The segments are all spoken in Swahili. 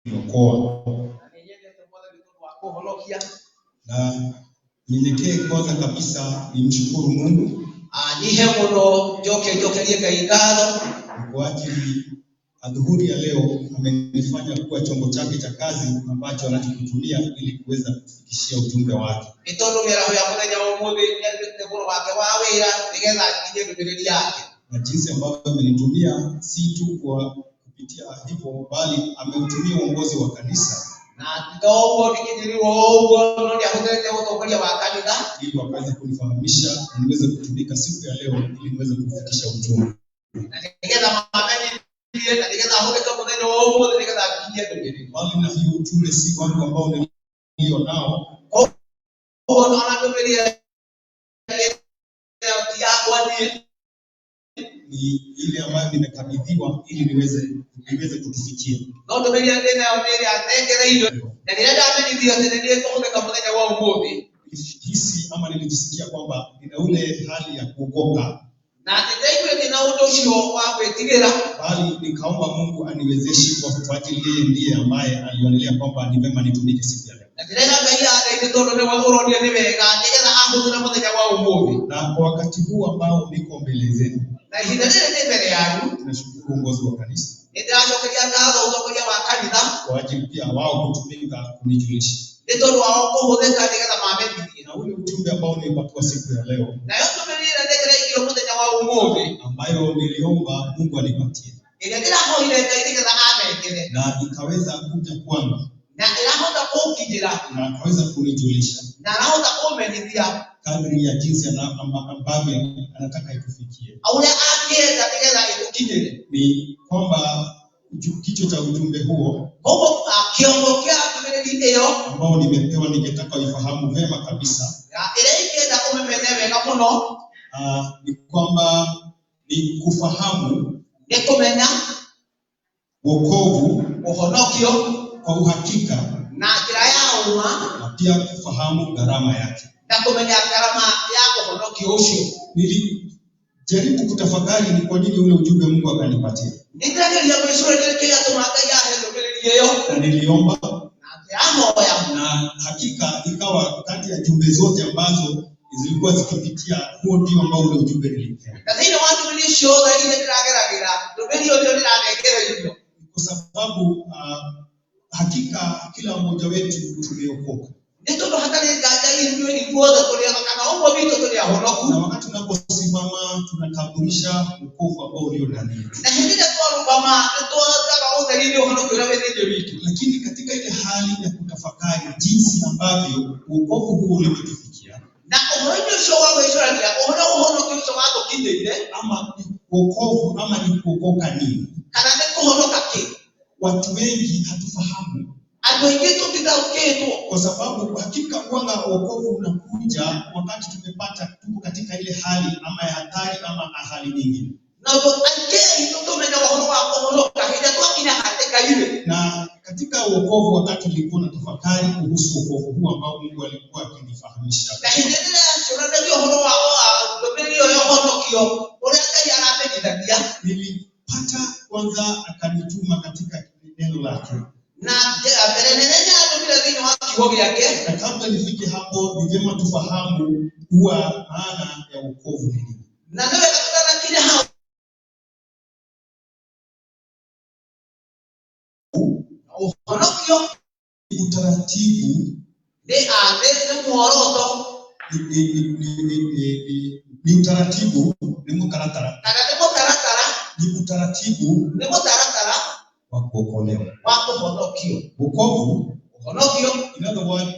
kuokoa. Na ninyekee kwanza kabisa nimshukuru Mungu kwa ajili adhuhuri ya leo amenifanya kuwa chombo chake cha kazi ambacho anachokitumia ili kuweza kufikishia ujumbe wake. Na jinsi ambavyo amenitumia si tu kwa kupitia hivyo bali ameutumia uongozi wa kanisa ili waweze kunifahamisha na niweze kutumika siku ya leo ili niweze kufikisha ujumbe. Bali na hiyo ujumbe si wangu ambao nilio nao, ni ile ambayo nimekabidhiwa ili niweze kutufikia. Hisi ama nilijisikia kwamba nina ule hali ya kuokoka. Bali nikaomba Mungu aniwezeshe kwa ajili yeye ndiye ambaye alionelea kwamba ni vema nitumike siku ya leo. Na kwa wakati huu ambao niko mbele zenu, nashukuru uongozi wa kanisa kwa ajili pia wao kutumika kunijulisha na ule ujumbe ambao nilipatiwa siku ya leo ambayo niliomba Mungu anipatie na ikaweza kuja kwangu na akaweza kunijulisha kadri ya jinsi ambavyo anataka ikufikie. Ni kwamba kichwa cha ujumbe huo ambao nimepewa ningetaka uifahamu vema kabisa ni kwamba ni kufahamu wokovu kwa uhakika na pia kufahamu gharama yake. Nilijaribu kutafakari ni kwa nini ule ujumbe Mungu akanipatia. Na niliomba na hakika ikawa kati ya jumbe zote ambazo zilikuwa zikipitia huo ndio ambao ule ujumbe nilipewa. Kwa sababu hakika kila mmoja wetu tumeokoka. Na wakati tunaposimama tunatambulisha wokovu ambao ulio ndani yetu. Lakini katika ile hali ya kutafakari jinsi ambavyo wokovu huo ulimetufikia ama wokovu ama ni kuokoka nini, watu wengi hatufahamu. Kwa sababu hakika kwamba wokovu unakuja wakati tumepata tuko katika ile hali ama ya hatari ama hali nyingine. Na katika wokovu wakati nilikuwa natafakari kuhusu wokovu huu ambao Mungu alikuwa akinifahamisha, nilipata kwanza akanituma katika neno lake. Na kabla nifike hapo ni vyema tufahamu kuwa maana ya wokovu ni nini. Utaratibu ni utaratibu wa kuokolewa. Wokovu, in other words,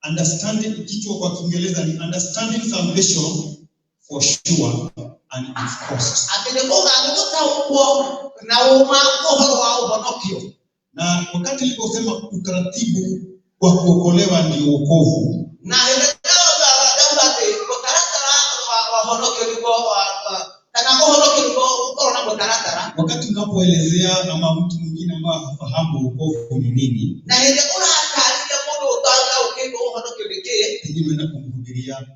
understanding, kichwa kwa Kiingereza ni understanding salvation for sure and its cost. Na wakati niliposema utaratibu wa kuokolewa ndio wokovu, wakati unapoelezea ama mtu mwingine ambaye hafahamu wokovu ni nini, pengine unaenda kumhubiria,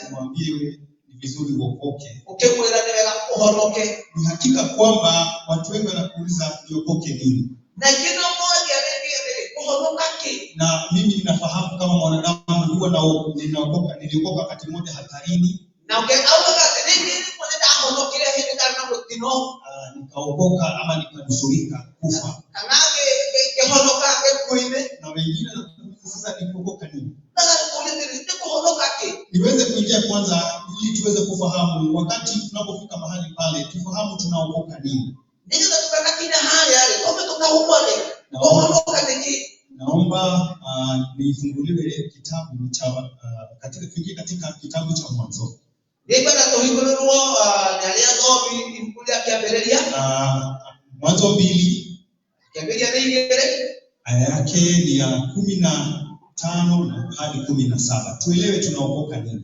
kumwambie ni vizuri uokoke, uhoroke. Ni hakika kwamba watu wengi wanakuuliza niokoke nini? Na kila mmoja kuhoroka ki. Na mimi ninafahamu kama mwanadamu huwa niliokoka wakati mmoja hatarini. Na nikaokoka ama nikanusurika kufa. Na wengine sasa nikuokoka nini? Niweze kuingia kwanza ili tuweze kufahamu wakati tunapofika mahali pale tufahamu tunaokoka nini. Naomba nifunguliwe kitabu cha katika kitabu cha Mwanzo. Mwanzo 2 aya yake ni ya 15 hadi 17. Tuelewe tunaokoka nini.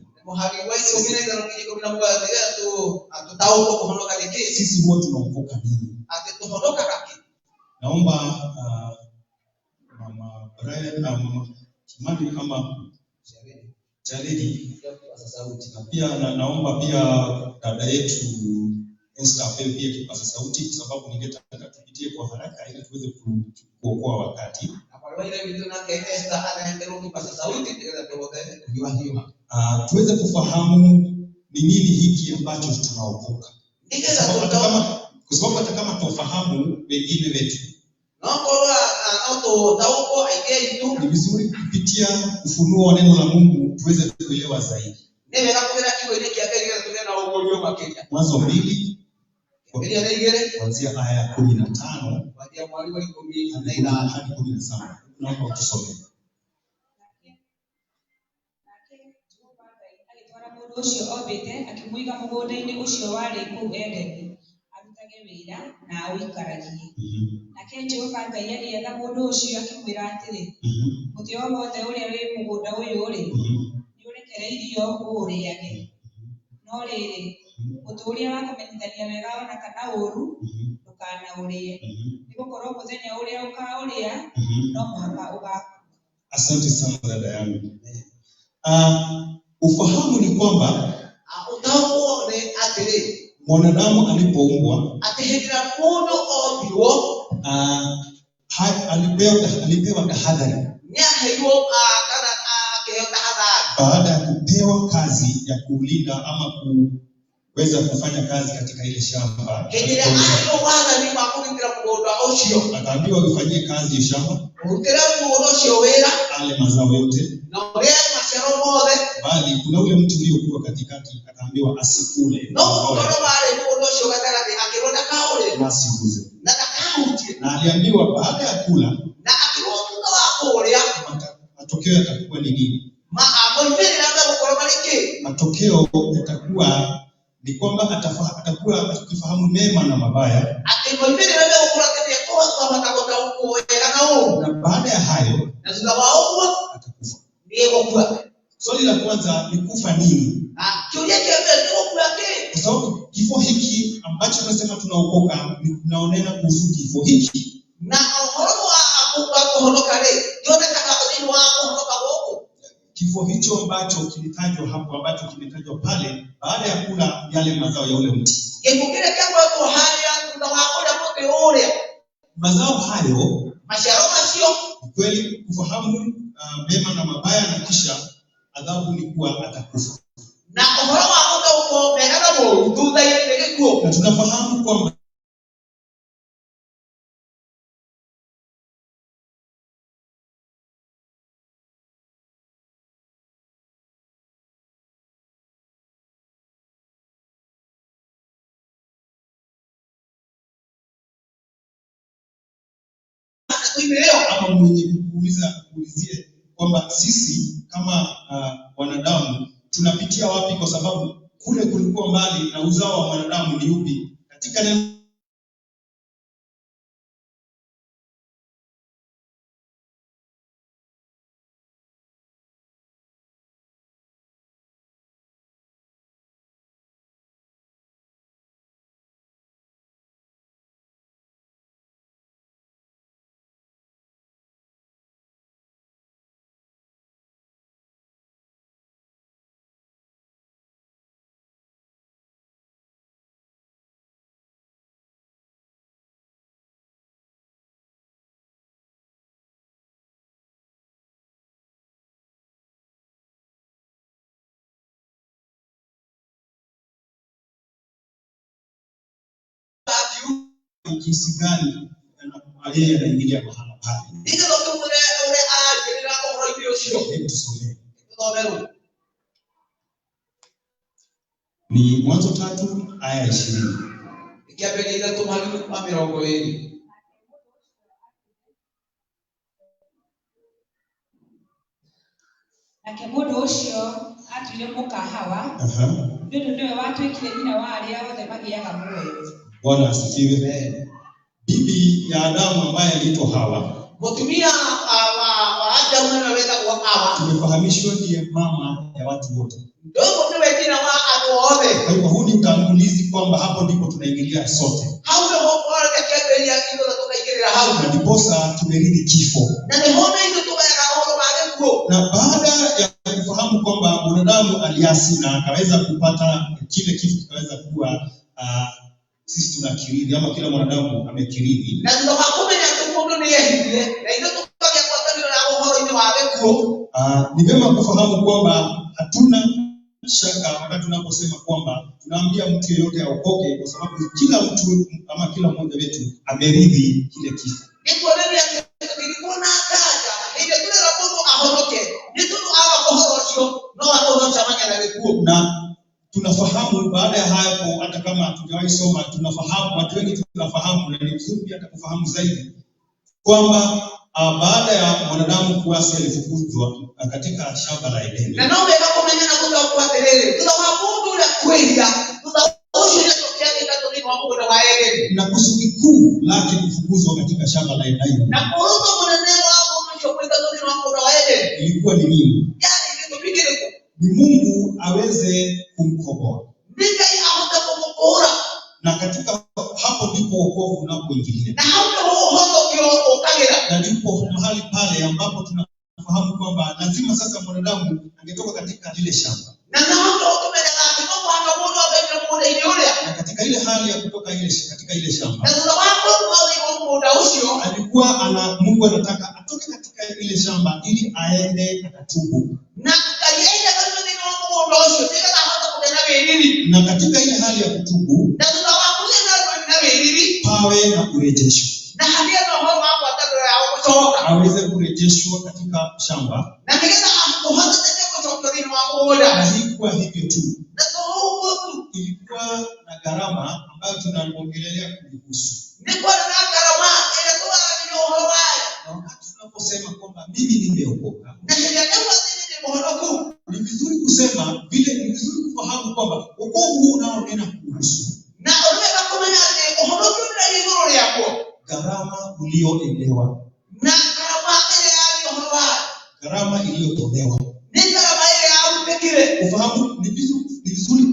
Sisi wote tunaokoka nini? Naomba Mama Brian na Mama Kimani kama Jaredi na pia naomba pia dada yetu Esther pia kipaza sauti kwa sababu ningetaka tupitie kwa haraka ili tuweze kuokoa wakati. Tuweze kufahamu ni nini hiki ambacho tunaokoka. Kwa sababu hata kama tufahamu wengine wetu. Ni vizuri kupitia ufunuo wa neno la Mungu tuweze kuelewa zaidi. Mwanzo 2 kuanzia aya ya 15 hadi 17. Naomba tusome. Ucio obete akimuiga mugunda-ini ucio wari kuu Edeni arutage wira na awikaragie. Nake Jehova Ngai agĩetha mũndũ ũcio akĩmwĩra atĩrĩ, mũtĩ o wothe ũrĩa wĩ mũgũnda ũyũ rĩ, nĩ ũrekereirio ũũrĩage. No rĩrĩ, mũtĩ ũrĩa wa kũmenyithania wega ona kana ũũru ndũkanaũrĩe, nĩgũkorwo mũthenya ũrĩa ũkaũrĩa no mũhaka ũgakua. Asante sana dada yangu. Ufahamu ni kwamba mwanadamu alipoumbwa alipewa tahadhari baada ya kupewa kazi ya kulinda ama kuweza kufanya kazi katika ile shamba. Akaambiwa ufanyie kazi ya shamba, ale mazao yote, bali kuna ule mti uliokuwa katikati akaambiwa asikule asiguze. Na aliambiwa baada ya kula matokeo yatakuwa ni nini? Matokeo yatakuwa ni kwamba atakuwa akifahamu mema na mabaya. Na baada ya hayo atakufa. Swali la kwanza ni kufa nini? Kwa sababu kifo hiki ambacho tunasema tunaokoka tunaonena kuhusu kifo hiki. Kifo hicho ambacho kilitajwa hapo, ambacho kimetajwa pale baada ya kula yale mazao ya ule mti. Mazao hayo kweli kufahamu mema na mabaya, na kisha adhabu ni kuwa atakufa. Na tunafahamu kwamba ama mwenye kuulizie kwamba sisi kama wanadamu tunapitia wapi, kwa sababu kule kulikuwa mbali na uzao wa mwanadamu ni upi katika neno jinsi gani yeye anaingilia mahala pale. Ndio ndio ule ajira kwa hiyo sio. Tusome. Ndio ni Mwanzo 3 aya 20. Ikiapeleka tumalimu kwa mirongo hili. Nake mundu ucio atuire mukahawa ndio ndio watu ikile nyina wale othe magiaga muoyo. Bwana asifiwe. Bibi ya Adamu ambaye aliitwa Hawa, mutumia wa Adamu anaweza kuwa Hawa, tumefahamishwa ndiye mama ya watu wote. Ndio ndio wengine wa watu wote. Kwa hivyo huu ni utangulizi kwamba hapo ndipo tunaingilia sote. Hauko kwa kile ya kitu tunaingilia hapo. Na ndiposa tumerithi kifo. Na ndio hiyo tumeweka roho wale kuo. Na baada ya kufahamu kwamba mwanadamu aliasi na akaweza kupata kile kifo kikaweza kuwa sisi tunakiri ama kila mwanadamu amekiri. Na ndio hakuna ya kumbe ni yeye. Na ndio tukaja kwa sababu na roho ile wale kuo. Ni vyema kufahamu kwamba hatuna shaka wakati tunaposema kwamba tunaambia mtu yeyote aokoke, kwa sababu kila mtu ama kila mmoja wetu amerithi kile kifo. Niko leo nilikuona kaja ile tuna rapoto ahoroke. Ndio ahorosho no ahorosha manya na kuo. Na tunafahamu baada ya hapo, hata kama hatujawahi soma, tunafahamu, watu wengi tunafahamu, na ni vizuri pia kufahamu zaidi kwamba baada ya mwanadamu kuasi alifukuzwa katika shamba la Edeni. Na naomba kama mnanyana kwenda kuathiri. Tunamwabudu na kwenda. Tunaosha inatokea katika Mungu na Edeni. Na kusudi kuu lake kufukuzwa katika shamba la Edeni. Na kuruka mwanadamu hapo mwisho kwenda kwa Mungu na Edeni. Ilikuwa ni nini? Yaani ndio ni Mungu aweze kumkomboa. Ndika hapo kumkomboa. Na katika hapo ndipo wokovu unapoingilia. Na hapo hoho ndio ukagera. Na ndipo mahali pale ambapo tunafahamu kwamba lazima sasa mwanadamu angetoka katika ile shamba. Na hapo tumenda kidogo hapo moto hapo ile. Na katika ile hali ya kutoka katika ile shamba. Na ndio hapo muda usio alikuwa Mungu anataka atoke katika ile shamba ili aende akatubu. Na alienda kama ni Mungu ndio sio hata kuna nini. Na katika ile hali ya kutubu na tunawakuja na nini pawe na kurejeshwa. Na hali ya roho hapo atakayotoka aweze kurejeshwa katika shamba. Na nikenda hapo hata kutoka ni mwamoja. Na ilikuwa hivyo tu. Na roho ilikuwa na gharama ambayo tunaongelea kuhusu. Nilikuwa na gharama ile kwa roho wao. Na wakati tunaposema kwamba mimi nimeokoka, na niliambiwa ni mwokovu, ni vizuri kusema vile, ni vizuri kufahamu kwamba wokovu huu unaonena kuhusu. Na unaweza kumenya uhonovu ndio hilo yako. Gharama ulioelewa. Na gharama ile aliyotolewa. Gharama iliyotolewa. Ni gharama ile au pekee. Ufahamu ni vizuri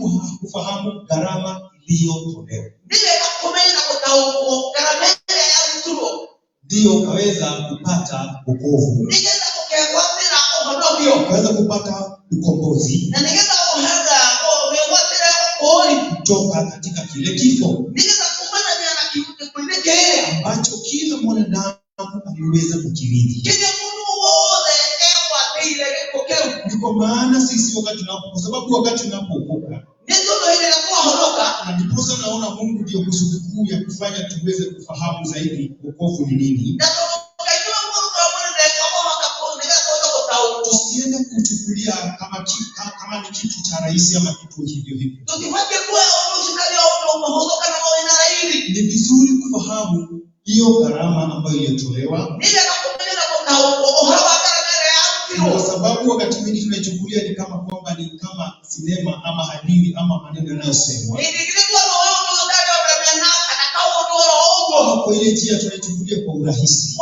kufahamu gharama iliyotolewa. Nile kumenya kutao gharama ile ya mtu. Ndio kaweza kupata wokovu. Ningeza kukewa bila uhonovu. Kaweza kupata ukombozi. Na ningeza kuhanga umewa bila kuoni kutoka katika kile kifo. Ningeza kumana na kitu kile ambacho kila mwanadamu aliweza kukirithi. Kile Mungu wote ewa ile kokeu. Ni kwa maana sisi kwa sababu wakati tunapookoka ndio ile inakuwa horoka. Na ndiposa naona Mungu ndio kusudi kuu ya kufanya tuweze kufahamu zaidi wokovu ni nini. Tusiende kuchukulia kama ni kitu cha rahisi ama kitu hivyo hivyo. Ni vizuri kufahamu hiyo gharama ambayo ilitolewa. Kwa sababu wakati mwingine tunaichukulia ni kama kwamba ni kama sinema ama hadithi ama maneno yanayosemwa. Kwa ile njia tunaichukulia kwa urahisi.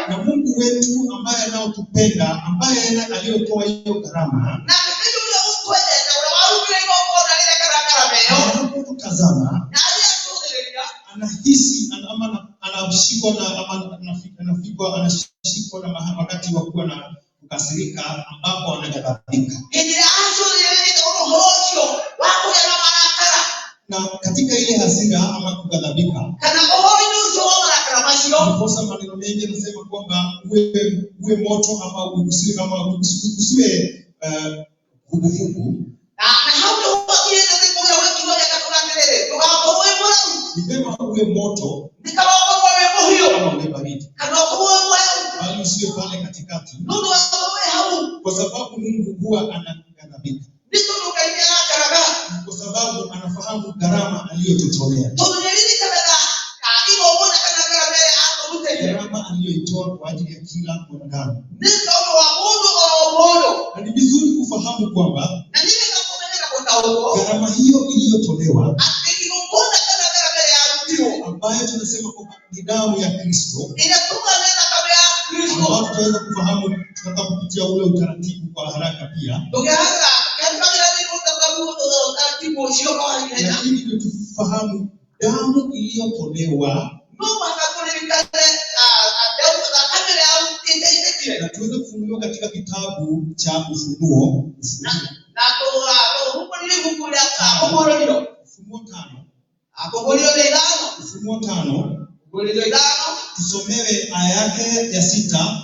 Na Mungu wetu ambaye anaotupenda, ambaye aliyotoa hiyo gharama, anapotazama anahisi anashikwa na wakati wa kuwa na kukasirika ambapo anaghadhabika. Na katika ile hasira ama kughadhabika, ndiposa maneno mengi yanasema kwamba uwe moto ama usiwe vuguvugu. ni vema uwe moto nikawaomba wewe hiyo kama uwe baridi, kana kuwa wewe bali usiwe pale katikati, ndio wewe hau kwa sababu Mungu huwa anakughadhabika, ndio ukaingia karaga kwa sababu anafahamu gharama aliyotutolea, gharama aliyoitoa kwa ajili ya kila mwanadamu. Na ni vizuri kufahamu kwamba gharama hiyo iliyotolewa, ambayo tunasema kwamba ni damu ya Kristo, ambayo tutaweza kufahamu tutakapopitia ule utaratibu kwa haraka pia, lakini ndio tufahamu damu iliyotolewa na tuweze kufunguliwa katika kitabu cha Ufunuo. Ufunuo 5 tusomewe aya yake ya 6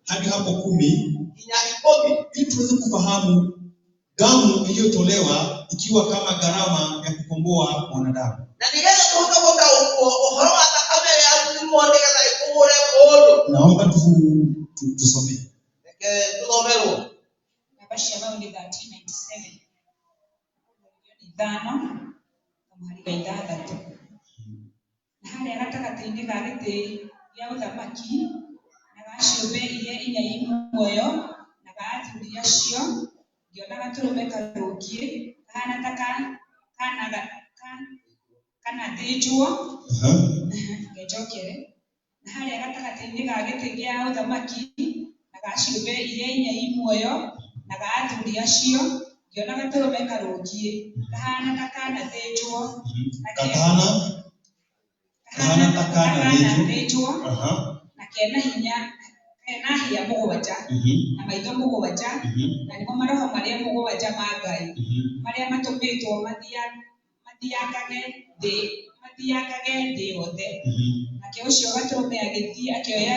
hadi hapo 10 ili tuweze kufahamu damu iliyotolewa ikiwa kama gharama ya kukomboa mwanadamu. Naomba tusome. Nabashi ambayo ni 1397. Dhano kumuharika ithathatu. Na hali anataka tindi gagite ya uthamaki na gaciumbe iria inya imwoyo na gaathuria cio ngiona gaturume karukie kana taka kana thĩnjwo ngejokere na harĩa gatagatĩ-inĩ ga gĩtĩ gĩa ũthamaki na gaciũmbe iria inya imwoyo na gaathuria cio ngĩona gatũrũme karũngiĩ kahana ta kanathĩnjwo na kena hinya kena hĩa mũgwanja na maitho mũgwanja na nĩmo maroho marĩa mũgwanja ma Ngai marĩa matũmĩtwo mathiangage thĩ yothe. Nake ũcio gatũrũme agĩthiĩ akĩoya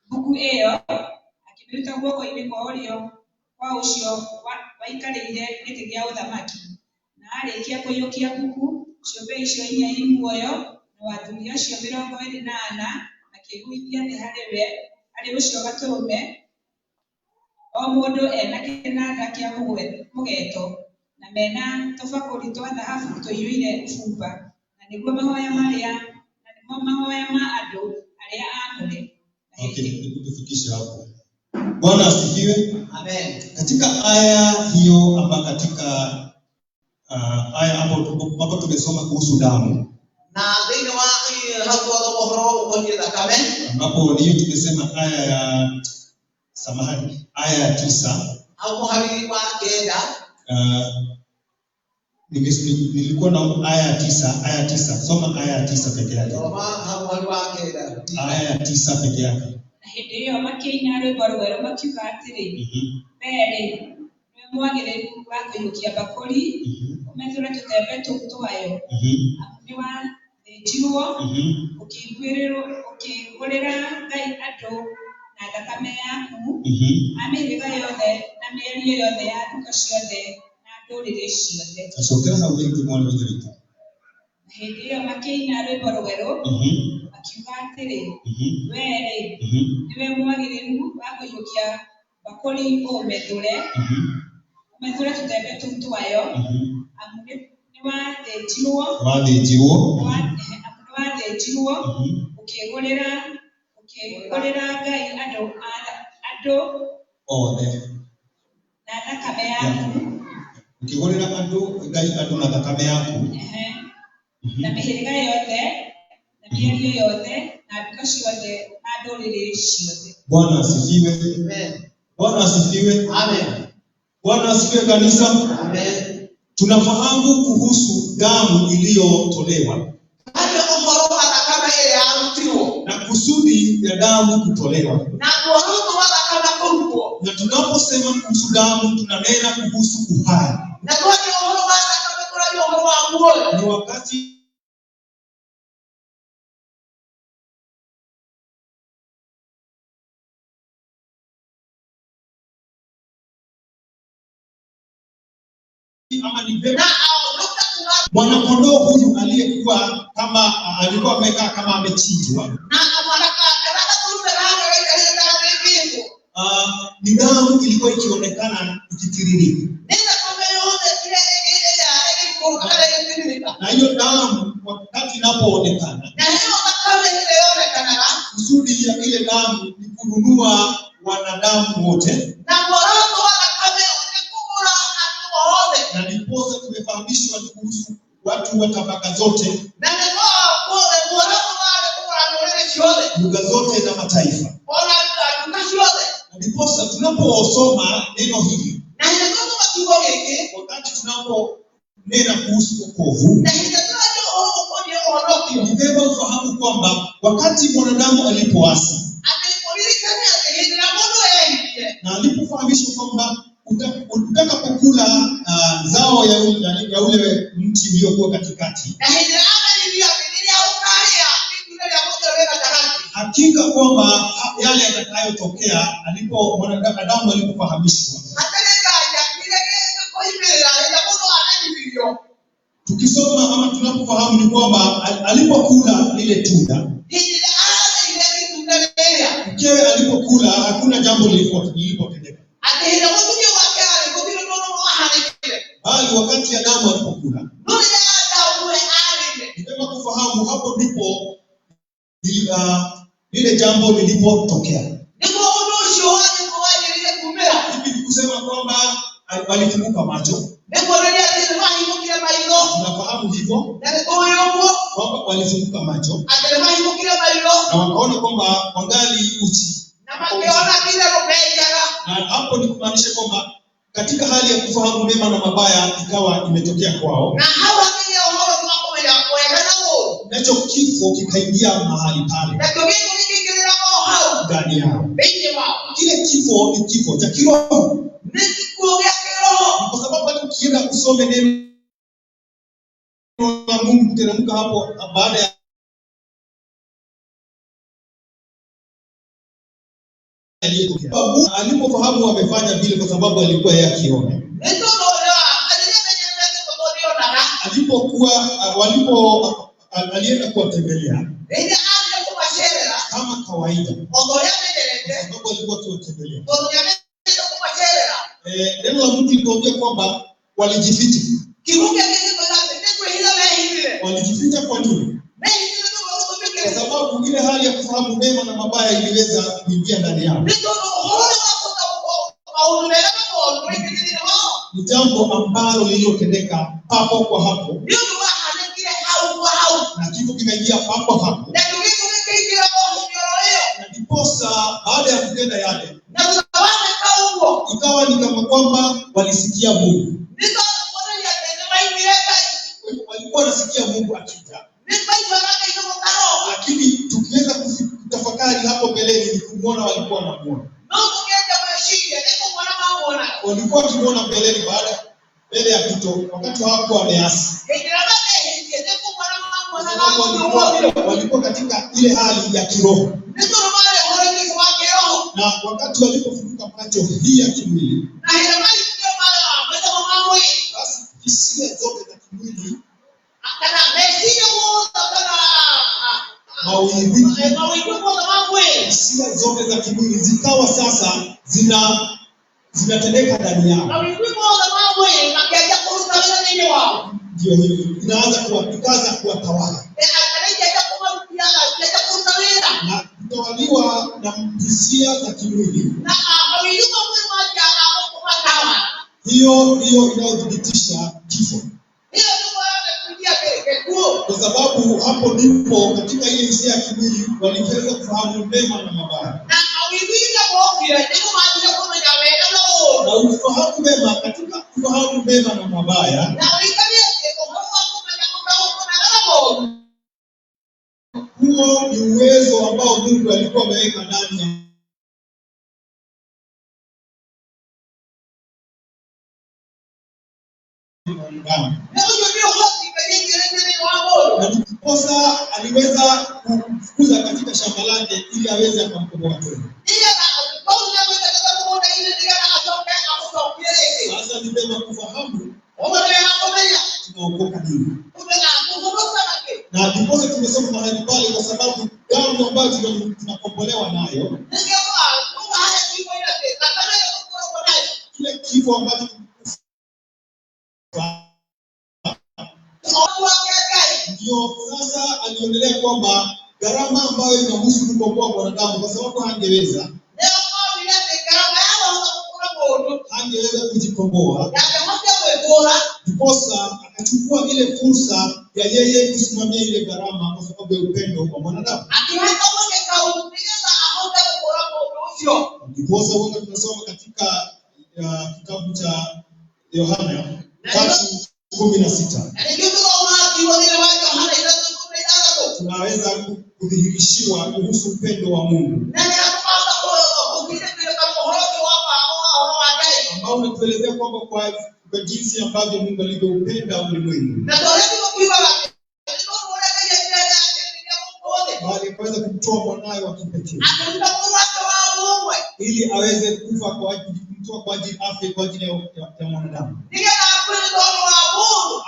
ibuku ĩyo akĩmĩruta guoko-inĩ kwa ũrĩo kwa ũcio waikarĩire gĩtĩ gĩa ũthamaki, na arĩkia kũiyũkia buku ciũmbe icio inya imwoyo na wathuuri acio 24 akĩiguithia thĩ harĩ ũcio gatũrũme, o mũndũ ena kĩnanda kĩa mũgeeto na mena tũbakũri twa thahabu tũiyũire ũbumba, na nĩguo mahoya ma andũ arĩa aamũre. Tufikishe hapo. Bwana asifiwe. Amen. Katika aya hiyo ama katika aya hapo tumesoma kuhusu damu. Na ndio hapo hapo ukonje zakame. Ambapo ndio tumesema aya ya aya ya 9. Hapo hali wa kenda. Nilikuwa na aya ya 9. Soma aya ya 9 peke yake. Soma hapo hali wa kenda. Aya ya 9 peke yake. Hĩndĩ ĩyo makĩina rwĩmbo rwerũ makiuga atĩrĩ, wee-rĩ nĩwe mwagĩrĩru wa kũiyũkia mbakũri, ũmethure tũtembe tũu twayo, amu nĩ wathĩnjirwo, ũkĩgũrĩra Ngai andũ na thakame yaku, a mĩhĩrĩga yothe na mĩario yothe ya nduka ciothe na ndũrĩrĩ ciothe. Hĩndĩ ĩyo makĩina rwĩmbo rwerũ makiuga atĩrĩ, wee-rĩ nĩwe mwagĩrĩru wa kũiyũkia mbakũri ũmethure tũtembe tũu twayo, amu nĩ wathĩnjirwo ũkĩgũrĩra Ngai andũ othe na thakame yaku, ukigũrĩra Ngai andũ na thakame yaku, na mĩhĩrĩga yothe na mĩario yothe na nduka ciothe na ndũrĩrĩ ciothe. Bwana asifiwe. Amen. Bwana asifiwe. Amen. Bwana asifiwe kanisa. Amen. Tunafahamu kuhusu damu iliyotolewa na kusudi ya damu kutolewa, na tunaposema kuhusu damu tunanena kuhusu uhai. Ni wakati ama ni vema mwanakondoo huyu aliyekuwa kama alikuwa amekaa kama amechinjwa, ni damu ilikuwa ikionekana ikitiririka. Na hiyo damu wakati inapoonekana, kusudi ya ile damu ni kununua wanadamu wote. Na ndiposa tumefahamishwa kuhusu watu wa tabaka zote, lugha zote na mataifa. Na ndiposa tunaposoma neno hili, wakati tunaponena kuhusu wokovu, ni vyema ufahamu kwamba wakati mwanadamu alipoasi na alipofahamishwa kwamba utakapokula zao ya ule mti uliokuwa katikati, hakika kwamba yale yatakayotokea alipo mwanadamu alipofahamishwa. Tukisoma ama tunapofahamu ni kwamba alipokula lile tunda, mkewe alipokula, hakuna jambo lilipotendeka. Bali wakati Adamu alipokula, ndio kufahamu hapo ndipo lile jambo lilipotokea. Hivi kusema kwamba walifunguka macho. Tunafahamu hivyo kwamba walifunguka macho na wakaona kwamba wangali uchi. Na hapo ni kumaanisha kwamba katika hali ya kufahamu mema na mabaya ikawa imetokea kwao, nacho kifo kikaingia mahali pale ndani yao. Kile kifo ni kifo cha kiroho, kwa sababu hata ukienda kusome neno la Mungu kuteremka hapo baada ya alipofahamu wamefanya vile, kwa sababu alikuwa yeye akiona. Alienda kuwatembelea kama kawaida, sababu alikuwa akiwatembelea. Neno la Mungu linaongea kwamba walijificha. Walijificha kwa nini? Kwa sababu ile hali ya kufahamu mema na mabaya iliweza kuingia ndani yao. Ni jambo ambalo lililotendeka papo kwa hapo, na kifo kinaingia papo hapo. Na ndiposa baada ya kutenda yale, ikawa ni kama kwamba walisikia Mungu. Walikuwa wanasikia Mungu akija. Lakini tukiweza kutafakari hapo mbeleni ni kumuona walikuwa wanamuona. Walikuwa wakimuona mbeleni mbele ya kito, wakati hapo wameasi. Walikuwa katika ile hali ya kiroho. Na wakati walipofunguka macho hii ya kimwili, basi hisia zote za kimwili, hisia zote za kimwili zikawa sasa zinatendeka ndani yao. Ndio hivi inaanza kuwapikaza, kuwatawala na kutawaliwa na hisia za kimwili. Hiyo ndio inayothibitisha kifo, kwa sababu hapo ndipo katika ile hisia ya kimwili waliweza kufahamu mema na mabaya. Na ufahamu mema, katika kufahamu mema na mabaya, huo ni uwezo ambao Mungu alikuwa ameweka ndani ya na ndiposa aliweza kufukuza katika shamba lake ili aweze akamkomboa tena. Sasa ni vyema kufahamu tunaokoka nini. Na ndipo tumesoma mahali pale kwa sababu damu ambayo tunakombolewa nayo. Kile kifo ambacho ndio sasa alionelea kwamba gharama ambayo inahusu kukomboa mwanadamu kwa sababu hangeweza kujikomboa. Ndiposa akachukua ile fursa ya yeye kusimamia ile gharama kwa sababu ya upendo kwa mwanadamu. Ndiposa wote tunasoma katika kitabu cha Yohana 3:16. Tunaweza kudhihirishiwa kuhusu upendo wa Mungu. Ambao unatuelezea kwamba kwa jinsi ambavyo Mungu alivyoupenda ulimwengu. Bali akaweza kumtoa mwanawe wa kipekee. Ili aweze kufa kwa ajili afya kwa ajili ya mwanadamu.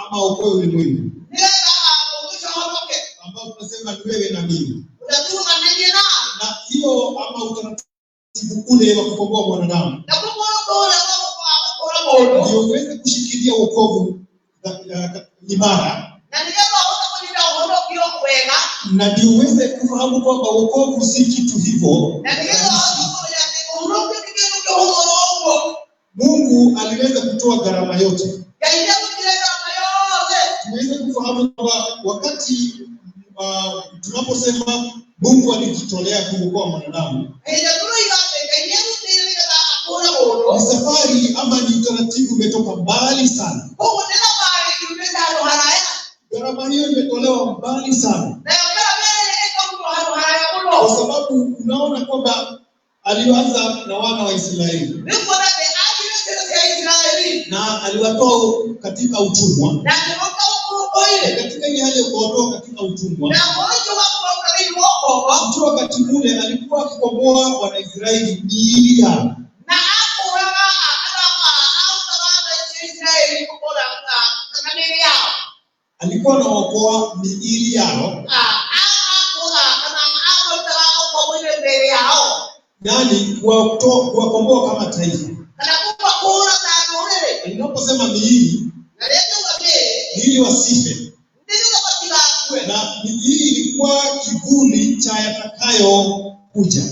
Ama okoe ulimwengu. Ambao tunasema ni wewe na mimi. Na hiyo ama utaratibu ule wa kukomboa mwanadamu. Ndio uweze kushikilia wokovu imara. Na ndio uweze kufahamu kwamba wokovu si kitu hivyo. Mungu aliweza kutoa gharama yote. Tuweze kufahamu kwamba wakati tunaposema Mungu alijitolea kuokoa mwanadamu, ni safari ama ni utaratibu umetoka mbali sana. Gharama hiyo imetolewa mbali sana. Kwa sababu unaona kwamba alianza na wana wa Israeli. Na aliwatoa katika utumwa. Katika ile hali ya kuwatoa katika utumwa. Mtu wakati ule alikuwa akikomboa wana Israeli miili yao. Alikuwa anaokoa miili yao. Yaani kuwakomboa kama taifa. Ninaposema miili wasife. Na miili ilikuwa kivuli cha yatakayo kuja.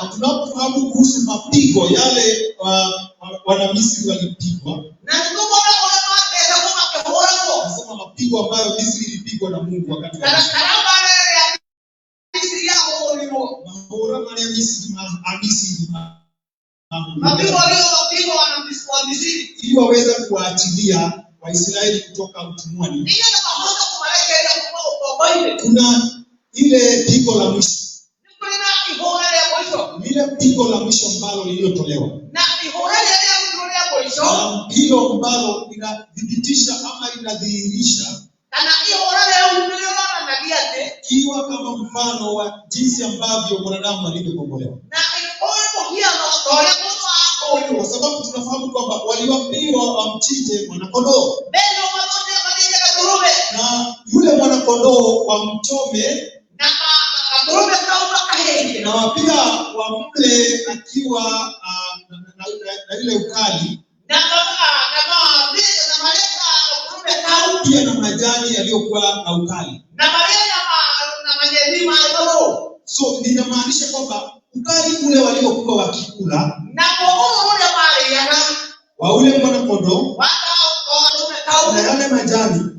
Na tunapofahamu kuhusu mapigo yale wana Misri walipigwa. Nasema mapigo ambayo Misri ilipigwa na Mungu wakati wa ili waweza kuwaachilia Waisraeli kutoka utumwani. Kuna ile pigo la mwisho. Lile pigo la mwisho ambalo lililotolewa. Hilo ambalo linadhibitisha ama linadhihirisha kiwa kama mfano wa jinsi ambavyo mwanadamu alivyokombolewa. Kwa sababu tunafahamu kwamba waliambiwa wamchinje mwanakondoo. Na yule mwanakondoo wamchome na pia wamle akiwa na ile ukali. Pia na majani yaliyokuwa na ukali. So inamaanisha kwamba ukali ule waliokuwa wakikula wa ule mwanakondoo na yale majani,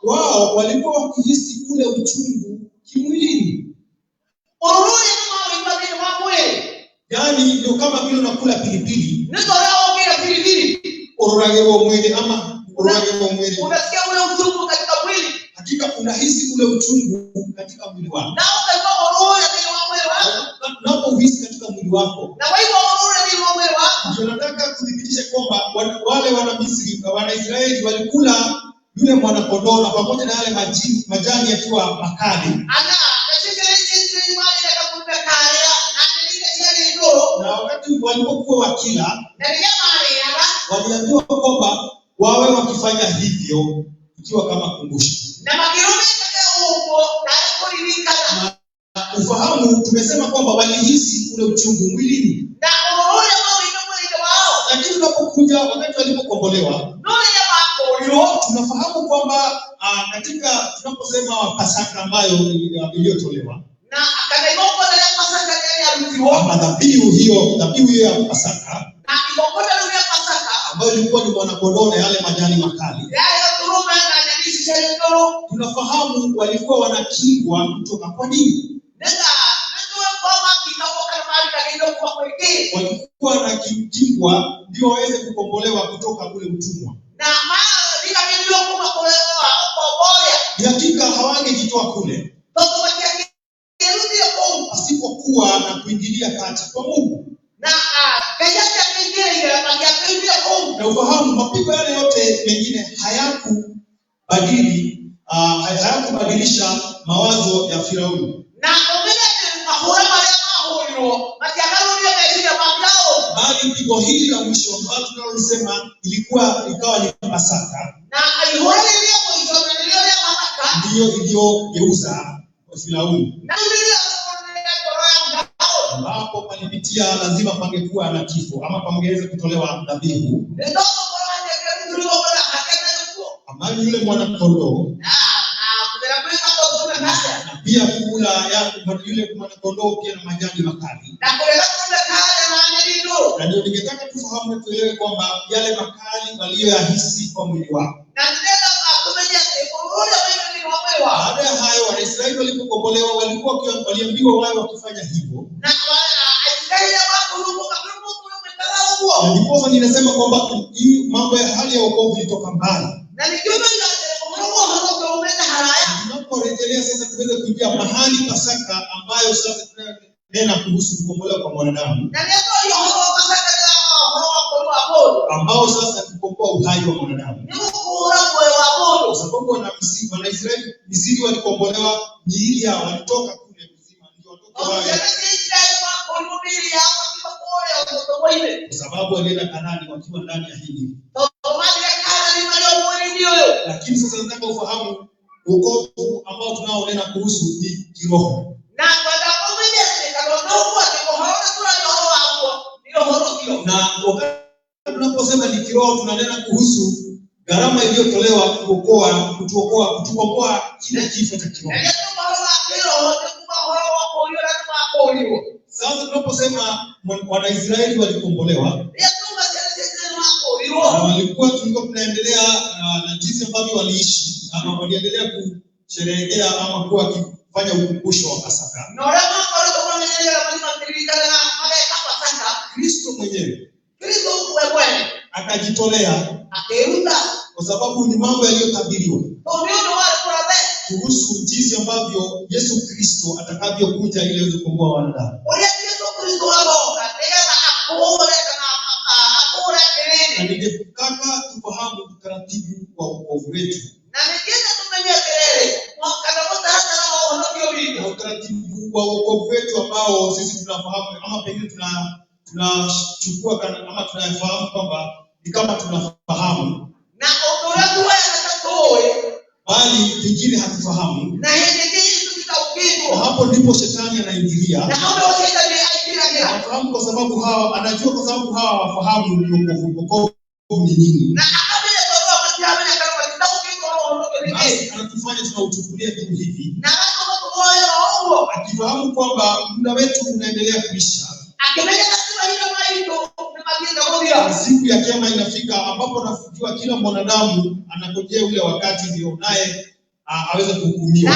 wao walikuwa wakihisi ule uchungu kimwilini. Yaani ndio kama vile unakula pilipili. Ororage wa mwili ama ororage wa mwili. Unasikia ule uchungu katika mwili. Hakika unahisi ule uchungu katika mwili wako. Unapohisi katika mwili wako. Ndio nataka kudhibitisha kwamba wale wana Misri, wana Israeli walikula yule mwanakondoo na pamoja na yale majani yakiwa makali. Na wakati walipokuwa wakila, waliambiwa kwamba wawe wakifanya hivyo ikiwa kama kumbusho. Ufahamu, tumesema kwamba walihisi ule uchungu mwilini. Lakini tunapokuja wakati walipokombolewa, tunafahamu kwamba katika tunaposema Pasaka ambayo iliyotolewa ama dhabihu hiyo ya Pasaka ambayo ilikuwa ni mwanakondoo na yale majani makali, tunafahamu walikuwa wanakingwa kutoka kwa nini? Walikuwa wanakingwa ndio waweze kukombolewa kutoka kule utumwa. Hakika hawangejitoa kule asipokuwa na kuingilia kati kwa Mungu. Na ufahamu mapigo yale yote mengine hayakubadilisha mawazo ya Firauni. Bali pigo hili la mwisho ambalo tunalosema ikawa ni Pasaka ndiyo iliyogeuza Firauni, ambapo palipitia lazima pangekuwa na kifo ama pangeweza kutolewa dhabihu ambayo yule mwanakondoo na pia kula yule mwanakondoo pia na majani makali. Na ndio ningetaka tufahamu na tuelewe kwamba yale makali waliyoyahisi kwa mwili wao. Baada ya hayo, Waisraeli walipokombolewa waliambiwa wao wakifanya hivyo. Na ndipo ninasema kwamba hii mambo ya hali ya wokovu ilitoka mbali. Tunaporejelea sasa tuweze kuingia mahali Pasaka ambayo sasa tunanena kuhusu kukombolewa kwa mwanadamu, ambao sasa kukomboa uhai wa mwanadamu. Kwa sababu Wanaisraeli Misri walikombolewa, miili yao walitoka kule mzima, ndio watoto wao, kwa sababu walienda Kanaani wakiwa ndani ya hili. Lakini sasa nataka ufahamu wokovu ambao tunaonena kuhusu ni kiroho. Na wakati tunaposema ni kiroho, tunanena kuhusu gharama iliyotolewa kutukomboa kile kifo cha kiroho. Sasa tunaposema Wanaisraeli walikombolewa, tulikuwa tunaendelea na jinsi ambavyo waliishi ama waliendelea kusherehekea ama kuwa wakifanya ukumbusho wa Pasaka. Kristo mwenyewe akajitolea kwa sababu ni mambo yaliyotabiriwa kuhusu jinsi ambavyo Yesu Kristo atakavyokuja ili aweze kukomboa wanadamu. Na ningetaka tufahamu utaratibu wa wokovu wetu. Utaratibu wa wokovu wetu ambao sisi tunafahamu ama pengine tunachukua ama tunafahamu kwamba ni kama tunafahamu, bali pengine hatufahamu. Hapo ndipo shetani anaingilia. Anafahamu kwa sababu hawa anajua, kwa sababu hawa wafahamu wokovu ni nini. Anatufanya tunauchukulia tu hivi, akifahamu kwamba muda wetu unaendelea kuisha. Siku ya Kiyama inafika ambapo nafikiwa kila mwanadamu anangojea ule wakati ndio naye aweze kuhukumiwa.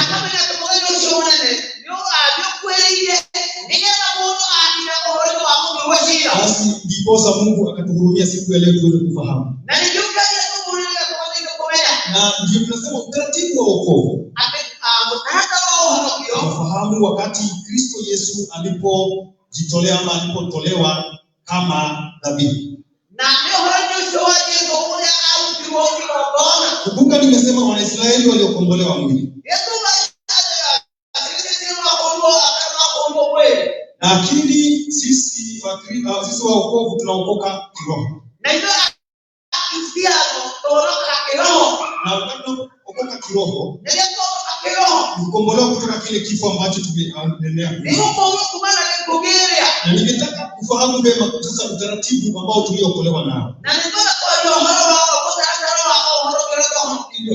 Basi ndiposa Mungu akatuhurumia siku ya leo tuweze kufahamu. Na ndio tunasema utaratibu wa wokovu. Tunafahamu wakati Kristo Yesu alipojitolea ama alipotolewa kama dhabihu. Kumbuka nimesema Wanaisraeli waliokombolewa mwili. Lakini sisi wa wokovu tunaokoka kiroho. Na wakati unapokoka kiroho, kukombolewa kutoka kile kifo ambacho tumeendelea. Na ningetaka kufahamu vema sasa utaratibu ambao tuliokolewa nao.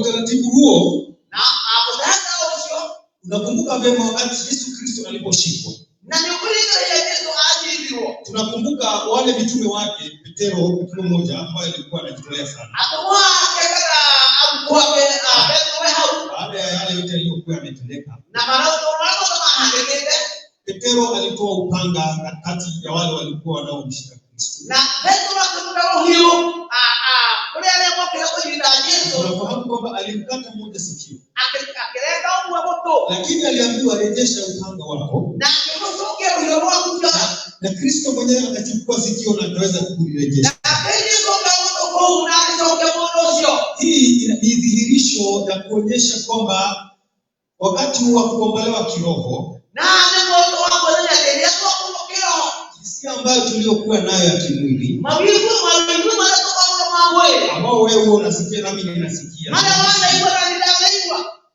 Utaratibu huo, unakumbuka vema wakati Yesu Kristo aliposhikwa. Tunakumbuka wale mitume wake, Petro mtume mmoja ambaye alikuwa anajitolea sana. Baada ya yale yote yaliyokuwa yametendeka, Petro alitoa upanga kati ya wale walikuwa wanaomshika Kristo. Tunafahamu kwamba alimkata mmoja sikio, lakini aliambiwa rejesha upanga wako, na Kristo mwenyewe akachukua sikio na akaweza kulirejesha. Hii ni dhihirisho ya kuonyesha kwamba wakati wa kukombolewa kiroho, hisia ambayo tuliokuwa nayo ya kimwili, ambao wewe unasikia nami ninasikia,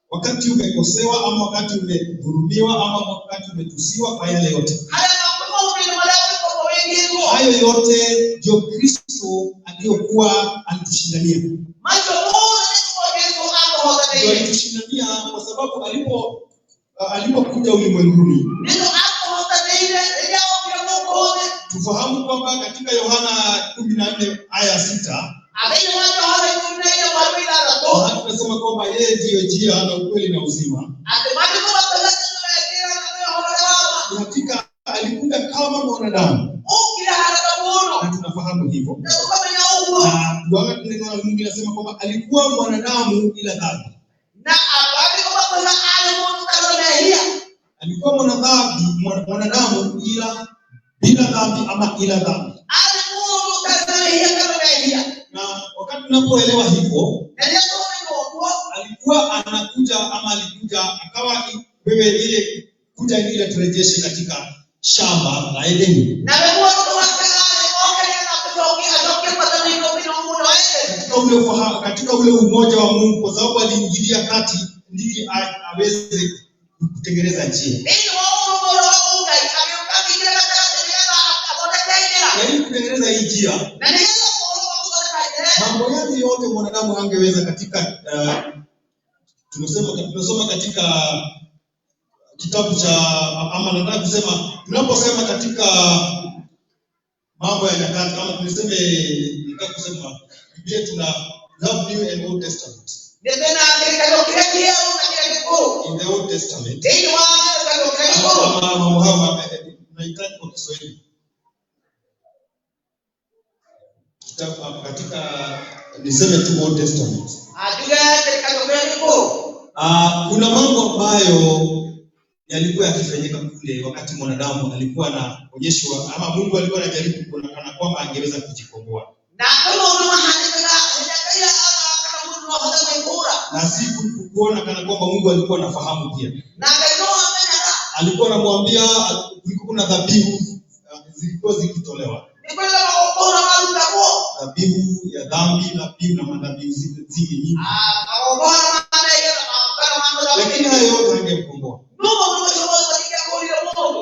wakati umekosewa ama wakati umedhulumiwa ama wakati umetusiwa, kwa yale yote, hayo yote ndio Kristo aliyokuwa alitushindania. Alitushindania kwa sababu alipokuja ulimwenguni. Tufahamu kwamba katika Yohana 14 aya 6, tunasema kwamba yeye ndiyo njia na ukweli na uzima. Hakika alikuja kama mwanadamu. Na tunafahamu hivyo. Na wakati neno la Mungu linasema kwamba alikuwa mwanadamu ila dhambi. Alikuwa mwanadamu ila bila dhambi ama ila dhambi. Na wakati tunapoelewa hivyo, alikuwa anakuja ama alikuja akawa wewe ile kuja ile turejeshe katika shamba la Edeni. Katika ule umoja wa Mungu, kwa sababu aliingilia kati ili aweze kutengeneza njia. Ili kutengeneza hii njia, mambo yale yote mwanadamu hangeweza katika tunasoma katika kitabu cha ama nataka kusema tunaposema katika Mambo ya Nyakati, kama tumeseme nataka kusema Biblia tuna New and Old Testament. In the Old Testament, mambo haya tunahitaji kwa Kiswahili. Katika niseme tu Old Testament, kuna mambo ambayo yalikuwa yakifanyika kule wakati mwanadamu alikuwa anaonyeshwa ama Mungu alikuwa anajaribu kuonekana kwamba angeweza kujikomboa. Na si kuona kana kwamba Mungu alikuwa anafahamu pia. Alikuwa anamwambia kulikuwa kuna dhabihu zilikuwa zikitolewa. Dhabihu ya dhambi, dhabihu na madhabihu zingi nyingi. Lakini hayo yote hangemkomboa.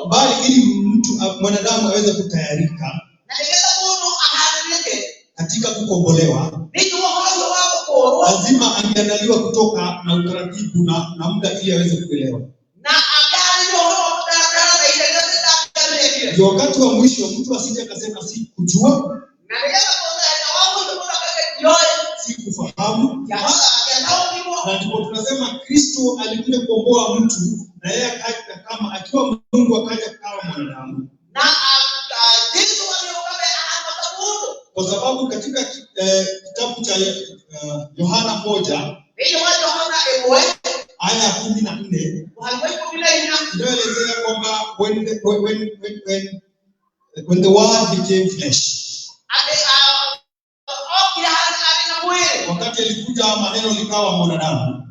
Bali ili mwanadamu aweze kutayarika katika kukombolewa, lazima angeandaliwa kutoka na utaratibu na muda ili aweze kuelewa. Ndio wakati wa mwisho mtu asije akasema si kujua, si kufahamu. Na ndipo tunasema Kristo alikuja kukomboa mtu, na yeye akaja kama akiwa Mungu akaja kama mwanadamu. Kwa sababu katika kitabu cha Yohana 1 aya 14 inaelezea kwamba when the word became flesh, wakati alikuja maneno likawa mwanadamu,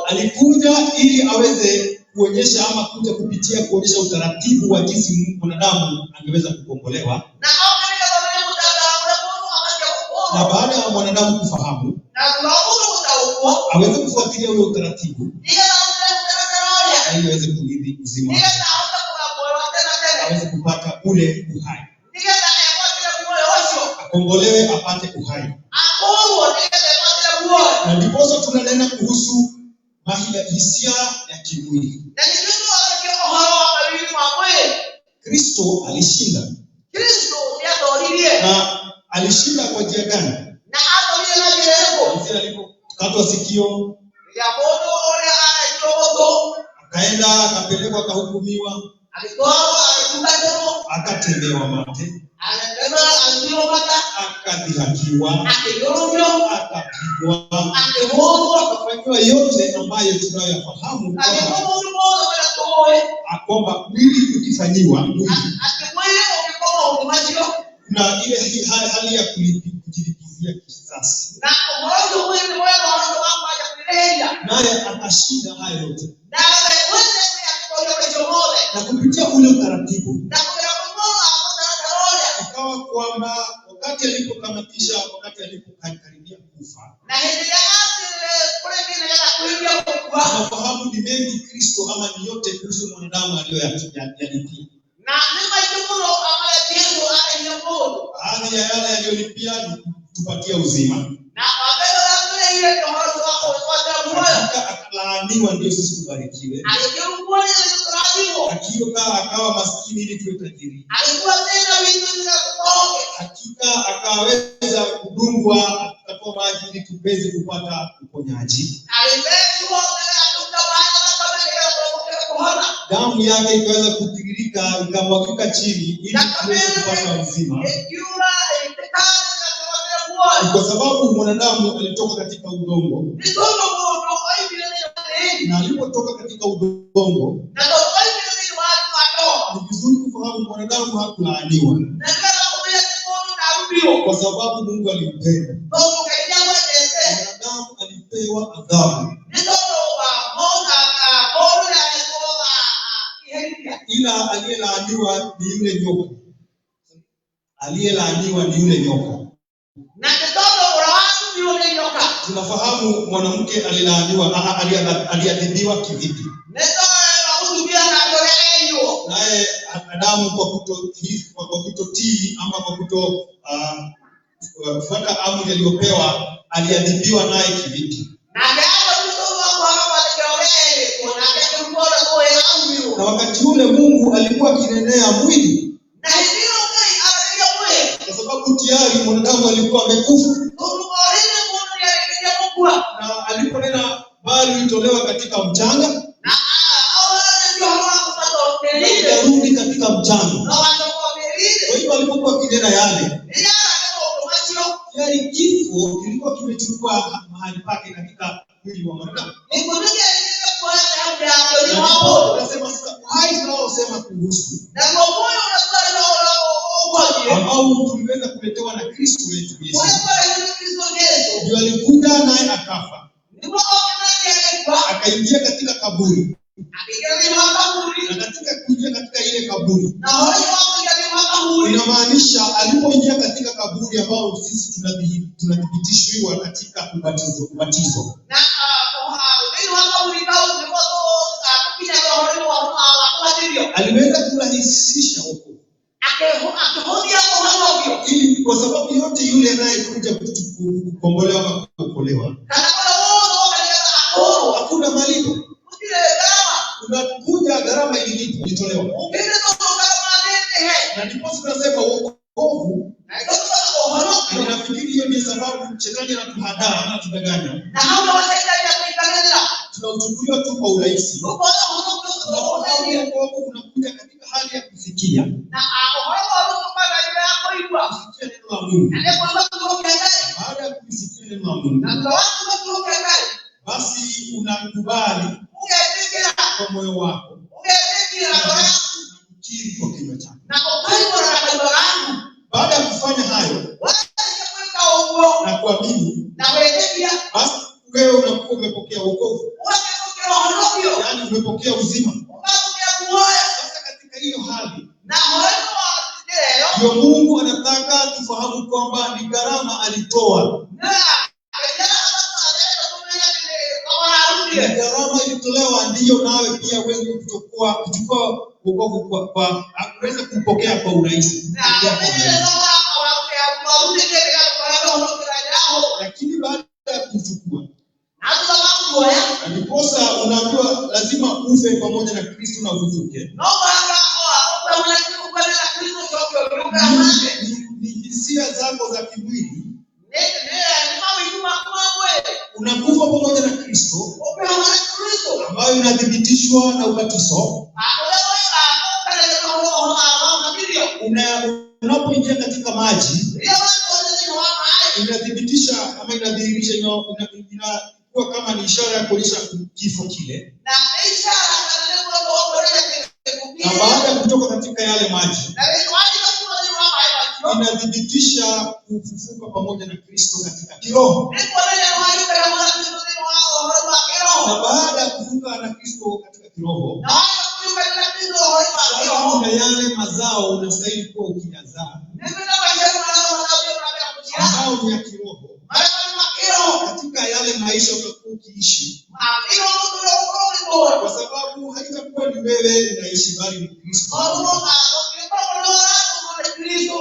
alikuja ili aweze kuonyesha ama kuja kupitia kuonyesha utaratibu wa jinsi mwanadamu angeweza kukombolewa. Na baada ya mwanadamu kufahamu, aweze kufuatilia ule utaratibu, ili aweze kurithi uzima, aweze kupata ule uhai, akombolewe apate uhai. Na ndipo tunanena kuhusu hisia ya kimwili. Kristo alishinda. Na alishinda kwa njia gani? Alipokatwa sikio, akaenda akapelekwa akahukumiwa, akatendewa mate, akadhihakiwa, akapigwa, akafanywa yote ambayo tunayofahamu kwamba mwili ukifanyiwa mwili, na ile hali ya kujilipizia kisasi, naye akashinda hayo yote, na kupitia ule utaratibu ikawa kwamba wakati alipokamatisha, wakati alipokaribia kufa, tunafahamu ni mengi Kristo ama ni yote kuhusu mwanadamu aliyoyalipia. Baadhi ya yale aliyolipia ni kutupatia uzima. Akalaaniwa ndio sisi tubarikiwe. Hakika akawa maskini ili tuwe tajiri. Hakika akaweza kudungwa, akatoa maji ili tuweze kupata uponyaji. Damu yake ikaweza kutiririka, ikamwagika chini ili tuweze kupata uzima. Kwa sababu mwanadamu alitoka katika udongo. Na alipotoka katika udongo, ni vizuri kufahamu mwanadamu hakulaaniwa, kwa sababu Mungu alimpenda. Mwanadamu alipewa adhabu, ila aliyelaaniwa ni yule nyoka. Aliyelaaniwa ni yule nyoka. Tunafahamu mwanamke alilaaniwa, aliadhibiwa kivipi? Naye Adamu kwa kutotii ama kwa kufuata amri aliyopewa, aliadhibiwa naye kivipi? Na wakati ule Mungu alikuwa akinenea mwili, kwa sababu tayari mwanadamu alikuwa amekufa. Na aliponena bali itolewa katika mchanga, na rudi katika mchanga. Kwa hiyo alipokuwa kinena yale, tayari kifo kilikuwa kimechukua mahali pake katika mwili wa mwanadamu. Tunasema sasa hai tunaosema kuhusu ambao tuliweza kuletewa na Kristo wetu Yesu. Ndio alikuja naye akafa, akaingia katika kaburi, na katika kuingia katika ile kaburi, inamaanisha alipoingia katika kaburi ambao sisi tunathibitishwa katika ubatizo. Aliweza kurahisisha wokovu, ili kwa sababu yote yule anayekuja kukombolewa na kuokolewa hakuna malipo. Unakuja gharama ilitolewa. Na ndipo tunasema wokovu, nafikiri hiyo ni sababu shetani anatuhadaa, anatudanganya. Tunauchukulia tu kwa urahisi. Wokovu unakuja katika hali ya kusikia. Kusikia neno la Mungu. Baada ya kusikia neno la Mungu, basi unakubali kwa moyo wako, unakiri kwa kinywa chako. Baada ya kufanya hayo na kuamini, basi wewe unakuwa umepokea wokovu, yaani umepokea uzima. Sasa katika hiyo hali ndio Mungu anataka tufahamu kwamba ni gharama alitoa gharama ilitolewa ndiyo nawe pia uweze kuchukua wokovu kwa kuweza kupokea kwa urahisi. Lakini baada ya kuchukua ndiposa unaambiwa lazima ufe pamoja na Kristo na ufufuke. Ni hisia zako za kimwili. Unakufa pamoja na Kristo ambayo inathibitishwa na ubatizo. Unapoingia katika maji inathibitisha ama inadhihirisha, inakuwa kama ni ishara ya kuonyesha kifo kile. Na baada ya kutoka katika yale maji inadhibitisha kufufuka pamoja na Kristo katika kiroho. Na baada ya kufufuka na Kristo katika kiroho, na yale mazao unastahili kuwa ukiyazaa ambao ni ya kiroho katika yale maisha utakuwa ukiishi, kwa sababu haitakuwa ni wewe unaishi bali ni Kristo.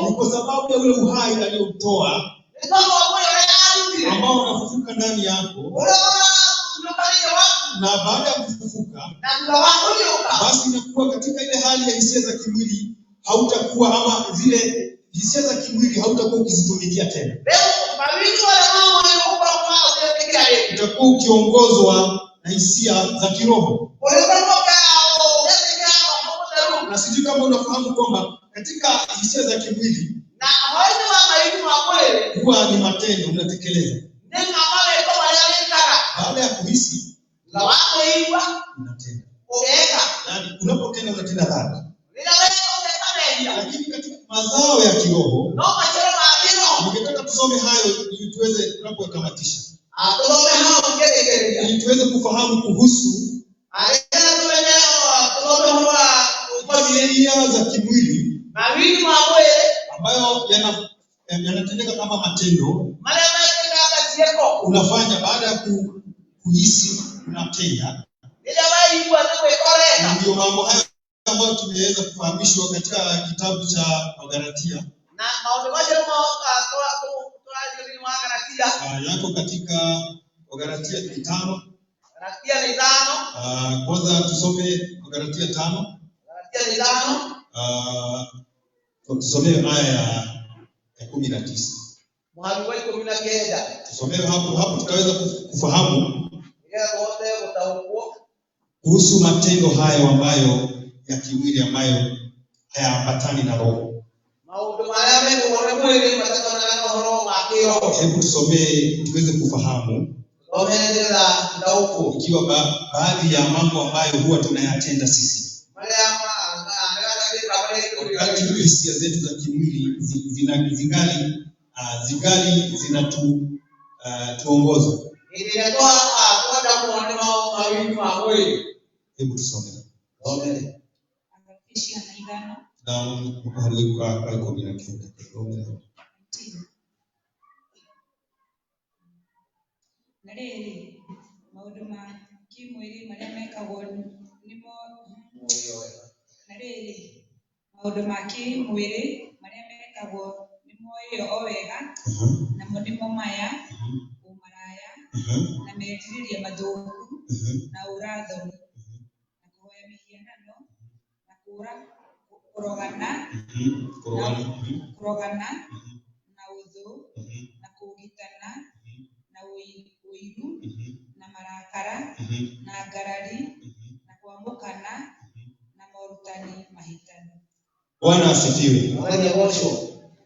Ni kwa sababu ya ule uhai aliotoa ambao unafufuka ndani yako. Na baada ya kufufuka basi inakuwa katika ile hali ya hisia za kimwili, hautakuwa ama zile hisia za kimwili hautakuwa ukizitumikia tena. Utakuwa ukiongozwa na hisia za kiroho. Na sijui kama unafahamu kwamba katika hisia za kimwili huwa ni matendo unatekeleza. Baada ya kuhisi unatenda. Yaani unapotenda unatenda dhambi. Lakini katika mazao ya kiroho ningetaka tusome hayo ili tuweze tunapotamatisha. Ili tuweze kufahamu kuhusu hisia za kimwili ambayo yanatendeka kama matendo unafanya baada ya kuhisi unatenda. Ndio mambo hayo ambayo tumeweza kufahamishwa katika kitabu cha Wagalatia. Yako katika Wagalatia 5. Kwanza tusome Wagalatia 5. Tusome aya ya 19. Tusome hapo tutaweza kufahamu kuhusu matendo hayo ambayo ya kimwili ambayo hayaambatani na roho. Hebu tusomee tuweze kufahamu. Ikiwa baadhi ya mambo ambayo huwa tunayatenda sisi wakati hisia zetu za kimwili zingali zinatuongoza. Hebu tusome. Nareli maundu ma kimwili maria mekagwo nimo nareli maundu ma kimwili maria mekagwo nimo iyo owega namo nimo maya umaraya na merirĩria mathuku na urathoni na kuhoya mihianano na kurogana na udhu na kugitana na uiru na marakara na ngarari na kuamukana na morutani mahitano. Bwana asifiwe.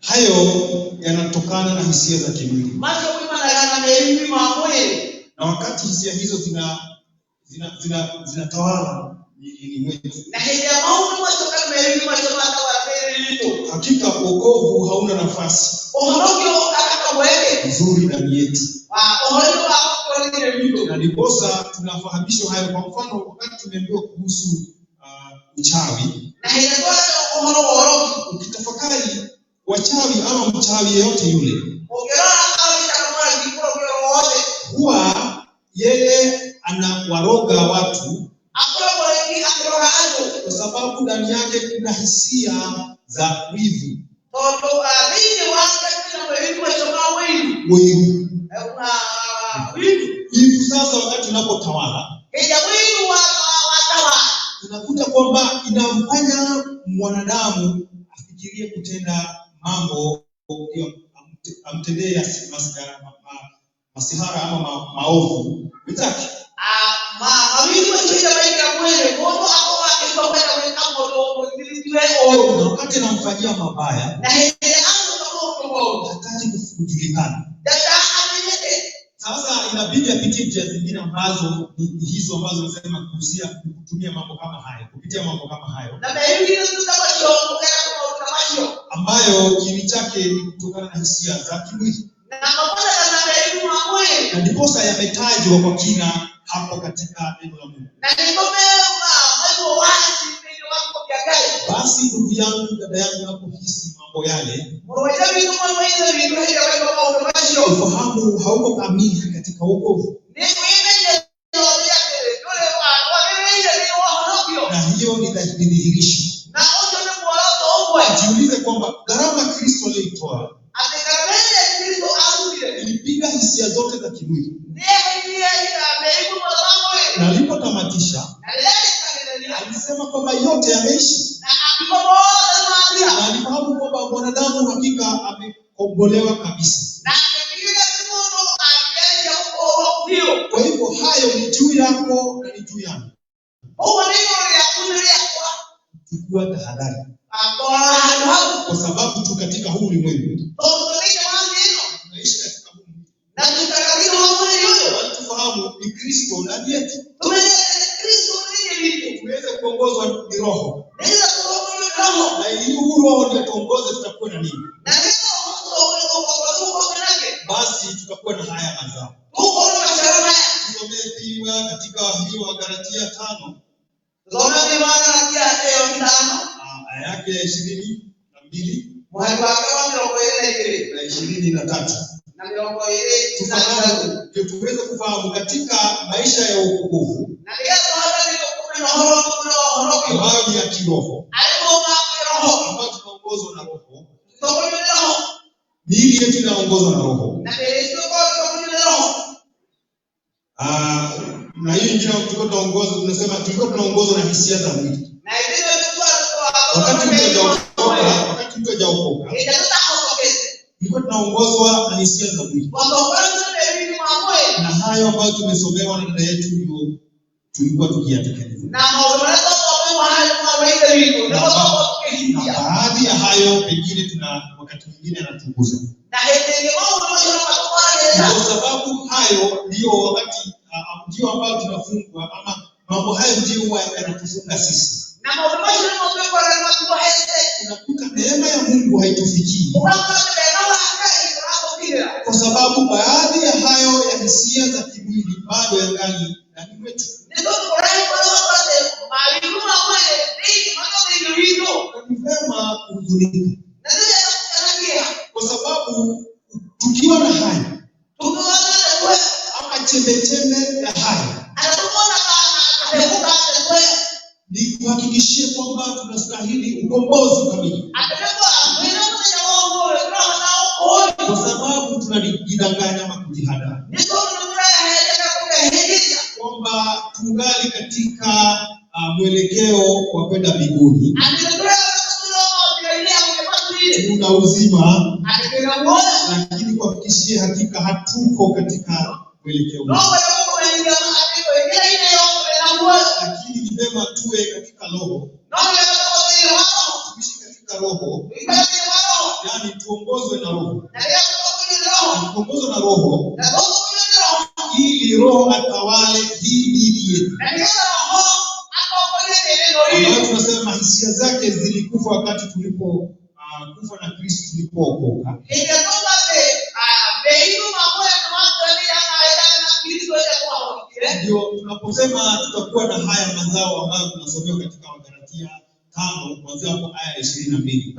Hayo yanatokana na hisia za kimwili. Na wakati hisia hizo zinatawala mwilini mwetu, hakika wokovu hauna nafasi nzuri ndani yetu. Na ndiposa tunafahamishwa hayo. Kwa mfano, wakati tumeambiwa kuhusu uchawi, ukitafakari wachawi ama mchawi yeyote yule, huwa yeye anawaroga watu Akoro kwa sababu ndani yake kuna hisia za wivu. Wivu sasa wakati unapotawala, unakuta kwamba inamfanya mwanadamu afikirie kutenda mambo amtendee masihara ama maovu wenzake. Wakati anamfanyia mabaya hataki kujulikana. Sasa inabidi apitie njia zingine ambazo ni hizo ambazo nasema kutumia mambo kama hayo, kupitia mambo kama hayo ambayo kiini chake ni kutokana na hisia za kimwili. Na ndiposa yametajwa kwa kina hapo katika neno la Mungu. Basi ndugu yangu, dada yangu, unapohisi mambo yale, ufahamu hauko kamili katika wokovu. Na hiyo ni dhihirisho. Jiulize kwamba gharama Kristo aliyoitoa ilipiga hisia zote za kimwili. Na alipotamatisha alisema kwamba yote yameishi. Na alifahamu kwamba mwanadamu hakika amekombolewa kabisa. Kwa hivyo hayo ni juu yako na ni juu yangu. Chukua tahadhari, kwa sababu tu katika huu ulimwengu tunaishi katika huu ulimwengu. Tufahamu ni Kristo ndani yetu. Tuweze kuongozwa ni Roho. Na ili huu Roho ndio tuongoze, tutakuwa na nini? Basi tutakuwa na haya mazao. Tusomee pia katika hiyo Wagalatia 5. Aya yake 22 na 23. Ndio tuweze kufahamu katika maisha ya wokovu ambayo ni ya kiroho, ambayo tunaongozwa na Roho. Miili yetu inaongozwa na Roho. Na hiyo ingine tulikuwa tunaongozwa na hisia za mwili. Wakati mtu hajaokoka, tulikuwa tunaongozwa na hisia za mwili. Na hayo ambayo tumesomewa na dada yetu ndio tulikuwa tukiyatekeleza. Na baadhi ya hayo pengine wakati mwingine anatuguza. Kwa sababu hayo ndio ambayo tunafungwa, ama mambo hayo ndio yanatufunga sisi. Unakuta neema ya Mungu haitufikii, kwa sababu baadhi ya hayo ya hisia za kimwili bado yangali ndani mwetu. Ni vema kuhuzunika, kwa sababu tukiwa na haya ama chembe ya haya, ni kuhakikishia kwamba tunastahili ukombozi kamili, kwa sababu tunajidanganya ama kujihada kwamba tungali katika mwelekeo wa kwenda mbinguni, tuna uzima, lakini kuhakikishie hakika hatuko katika mwelekeo huo. Lakini ni vema tuwe katika Roho, tuishi katika Roho, yani tuongozwe na Roho. Tuongozwe na Roho ili Roho atawale hii miili yetu. Tunasema hisia zake zilikufa wakati kufa na Kristo tulipookoka. Ndio tunaposema tutakuwa na haya mazao ambayo tunasomewa katika Wagalatia 5 kuanzia hapo aya 22.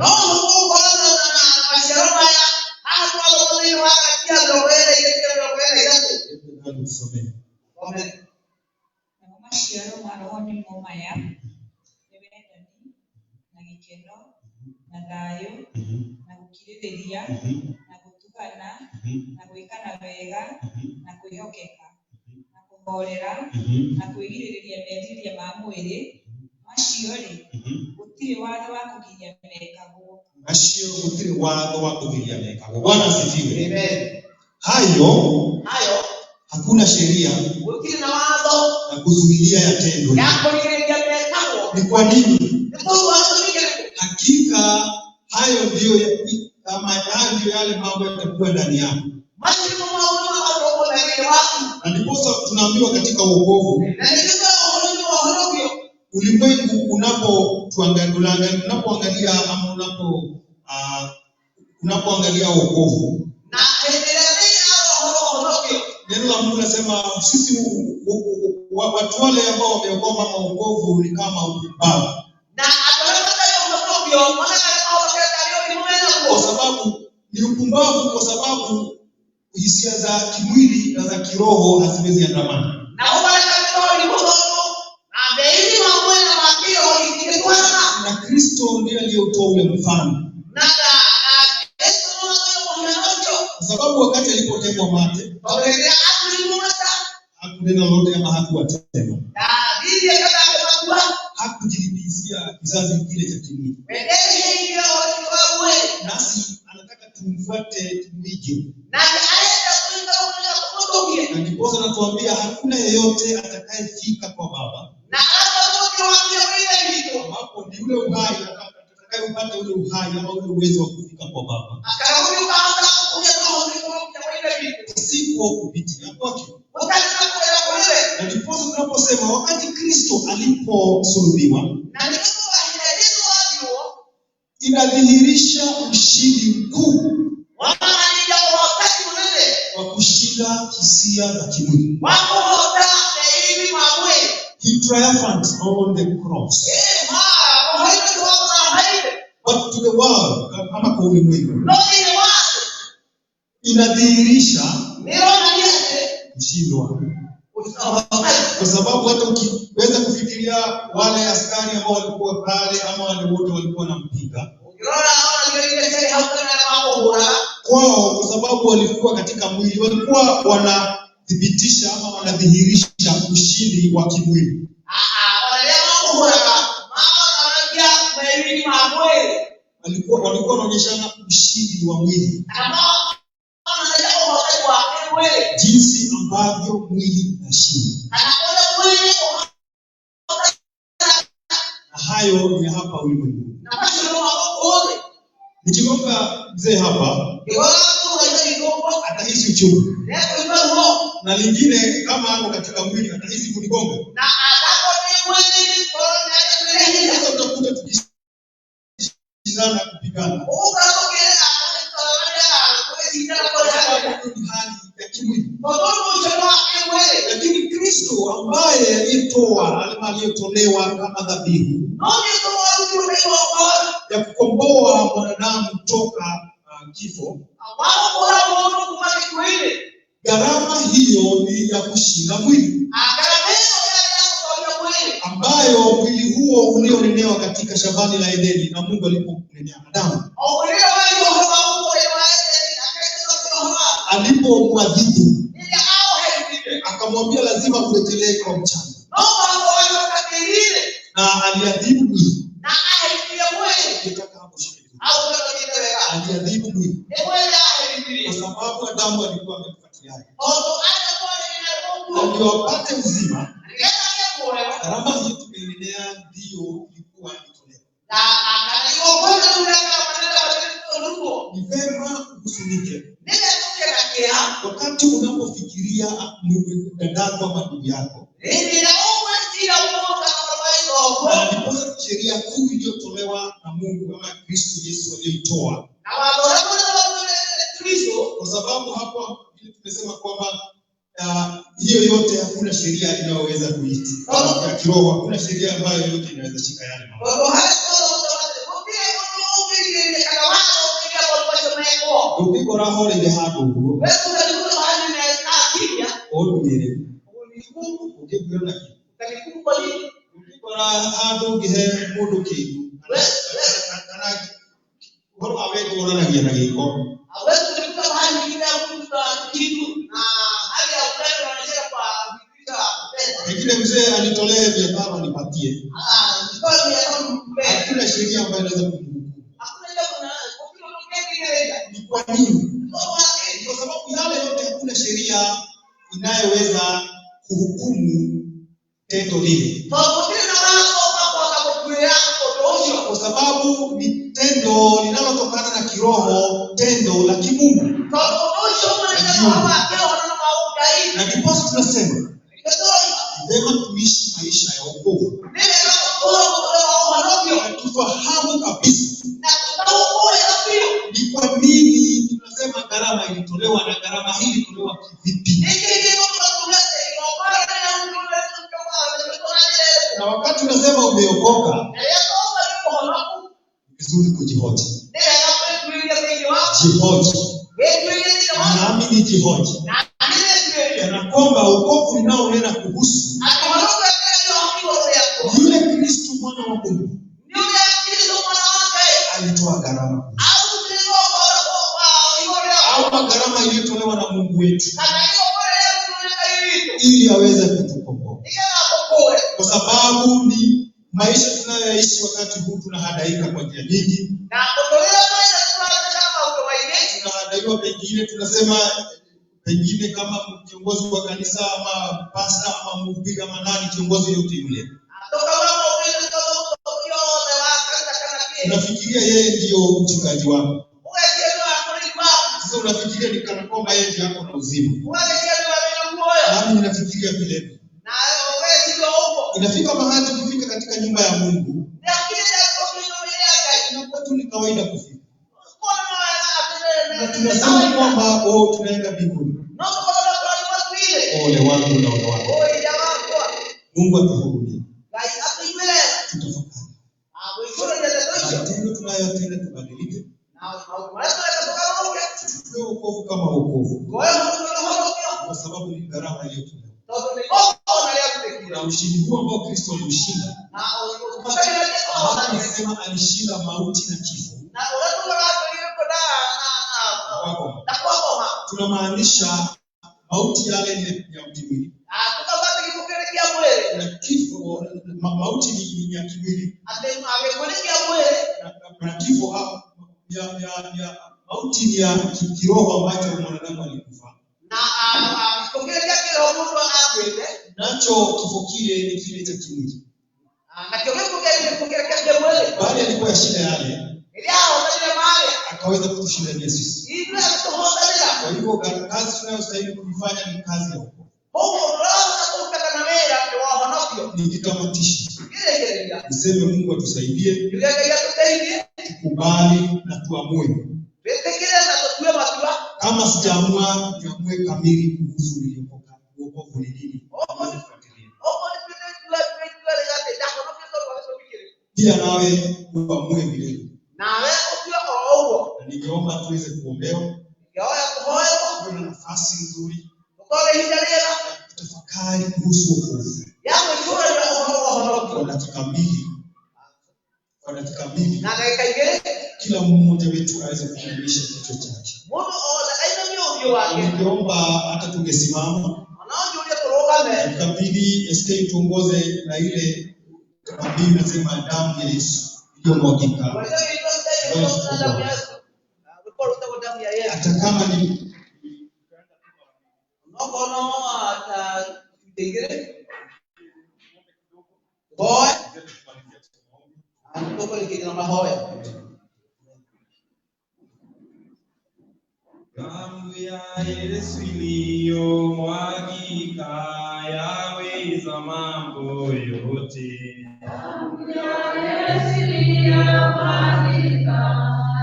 maciaro ma roho nĩmo maya: nĩ wendani, na gĩkeno, na thayũ, na gũkirĩrĩria, na gũtugana, na gwĩkana wega, na kwĩhokeka, na kũhorera, na kwĩgirĩrĩria meciria ma mwĩrĩ. Macio-rĩ, gũtirĩ watho wa kũgiria mekagwo. Macio gũtirĩ watho wa kũgiria mekagwo. Bwana asifiwe. Amen. Hayo hakuna sheria gũtirĩ na watho na kuzuilia yatendo. ya kũgirĩrĩria mekagwo. Ni kwa nini? Nĩ tondũ wa kũgirĩrĩria. Hakika hayo ndio yale mambo yatakuwa ndani yako. Macio nĩmo maũndũ magakorwo ndani waku. Na ndiposa tunaambiwa katika wokovu, Na nĩkĩo ũhoro-inĩ wa ũhoro ulimwengu unapoangalia ama unapoangalia wokovu, na endelea ũhoro neno la Mungu nasema sisi watu wale ambao wameokoka kama wokovu ni kama upumbavu. Na ataweka hiyo wokovu maana kwa sababu ni upumbavu, kwa sababu hisia za kimwili na za kiroho haziwezi andamana. Na na Kristo ndiye aliyetoa ule mfano. Kwa sababu wakati alipotemwa mate, hakunena lolote ama hakuwatema. Hakujilipizia kizazi kile cha kimwili. Nasi anataka tumfuate, tumwige. Na ndiposa anatuambia hakuna yeyote atakayefika kwa Baba. Hapo ni ule uhai, atakayepata ule uhai ama ule uwezo wa kufika kwa Baba. Sipo kupitia kwake. Na ndiposa tunaposema wakati Kristo aliposulubiwa, inadhihirisha ushindi mkuu wa kushinda hisia za kimwili. He triumphed on the cross. But to the world, ama kwa ulimwengu, inadhihirisha ushindi wake. Kwa sababu hata ukiweza kufikiria wale askari ambao walikuwa pale ama wale wote walikuwa wanampiga kwao, kwa sababu walikuwa katika mwili, walikuwa wanadhibitisha ama wanadhihirisha ushindi wa kimwili. Walikuwa wanaonyeshana ushindi wa mwili, jinsi ambavyo mwili unashinda. Na hayo ni hapa ulimwengu. Nikigonga mzee hapa atahisi uchungu, na lingine kama hapo katika mwili atahisi kunigonga. Sasa utakuta tukishindana kupigana, hali ya kimwili. Lakini Kristo ambaye aliyetolewa kama dhabihu ya kukomboa mwanadamu kutoka kifo, gharama hiyo ni ya kushinda mwili, ambayo mwili huo ulionenewa katika shambani la Edeni na Mungu alipomnenea Adamu, alipomwadhibu akamwambia lazima urejelee kwa mchana, na aliadhibu mwili. Aliadhibu mwili kwa sababu Adamu alikuwa amefuatia, ndio apate uzima. Gharama hii tumenenea ndio ilikuwa itolewa. Ni vema usunike wakati unapofikiria dadako ama ndugu yako. Na ndiposa sheria kuu iliyotolewa na Mungu kama Kristo Yesu aliyoitoa. Kwa sababu hapo tumesema kwamba hiyo yote hakuna sheria inayoweza kuiti. Ya kiroho hakuna sheria ambayo yote inaweza shika yale mambo. Upiko raho ile hapo. Wewe unajikuta mahali umekaa kimya. Wewe ukibirana kikubwa nini? Kuna adu gihe mudu kidu. Kana horo awetu wanagia na giko. Hawezi kulikuta mahali kingine kukuta kitu na hali ya upendo wanacheka kwa vitu pesa. Pengine mzee alitolee 500 nipatie. Kwa hiyo hakuna sheria ambayo inaweza kumhukumu. Hakuna jambo na kwa kile unataka Ni kwa nini? Kwa sababu yale yote hakuna sheria inayoweza kuhukumu tendo lile. Kwa sababu ni tendo linalotokana na kiroho, tendo la kimungu. Na ndipo tunasema vyema tuishi maisha ya wokovu. Tufahamu kabisa ni kwa nini tunasema gharama ilitolewa na gharama hii ilitolewa kivipi. Na wakati unasema umeokoka, vizuri kujihoji. Jihoji. Nami ni jihoji. Na kwamba wokovu ninaonena kuhusu yule Kristo mwana wa Mungu alitoa gharama. Au gharama iliyotolewa na Mungu wetu ili aweze kutukomboa. Kwa sababu ni maisha tunayoishi wakati huu tunahadaika kwa njia nyingi. Tunahadaiwa pengine tunasema pengine kama kiongozi wa kanisa ama pasta ama mhubiri ama nani kiongozi yote yule. Unafikiria yeye ndio mchungaji wako. Sasa unafikiria ni kana kwamba yeye ndio yako na uzima. Nami ninafikiria vile. Inafika mahali tukifika katika nyumba ya Mungu. Kwetu ni kawaida kufika. Na tunasema kwamba tunaenda mbinguni. Ole wangu na ole wangu. Mungu atuhurumie. Tutafakari. Matendo tunayotenda tubadilike. Tuchukue wokovu kama wokovu. Kwa sababu ni gharama iliyotolewa. Na ushindi huu ambao Kristo aliushinda. Anasema alishinda mauti na kifo. Tunamaanisha mauti yale ni ya kimwili. Na kifo mauti ni ya kimwili. Na kifo ya mauti ni ya kiroho ambacho mwanadamu alikufa. Nacho kifo kile ni kile cha kimwili. Baada alikuwa ya shida yale. Akaweza kutushindania sisi. Kwa hivyo kazi tunayostahili kufanya ni kazi ya wokovu. Nikitamatisha. Niseme Mungu atusaidie. Tukubali na tuamue. Kama sijaamua, niamue kamili kuhusu niliokoka. Wokovu ni nini? Pia nawe uamue vile. Na ningeomba tuweze kuombewa. Kuna nafasi nzuri. Tafakari kuhusu wokovu. Kwa dakika mbili. Kila mmoja wetu aweze kuinamisha kichwa chake. Ningeomba hata tungesimama. Ikabidi SK tuongoze na ile kabili nasema damu ya Yesu iliyomwagika. Hata kama ni damu ya Yesu iliyomwagika yaweza mambo yote. Damu ya Yesu iliyomwagika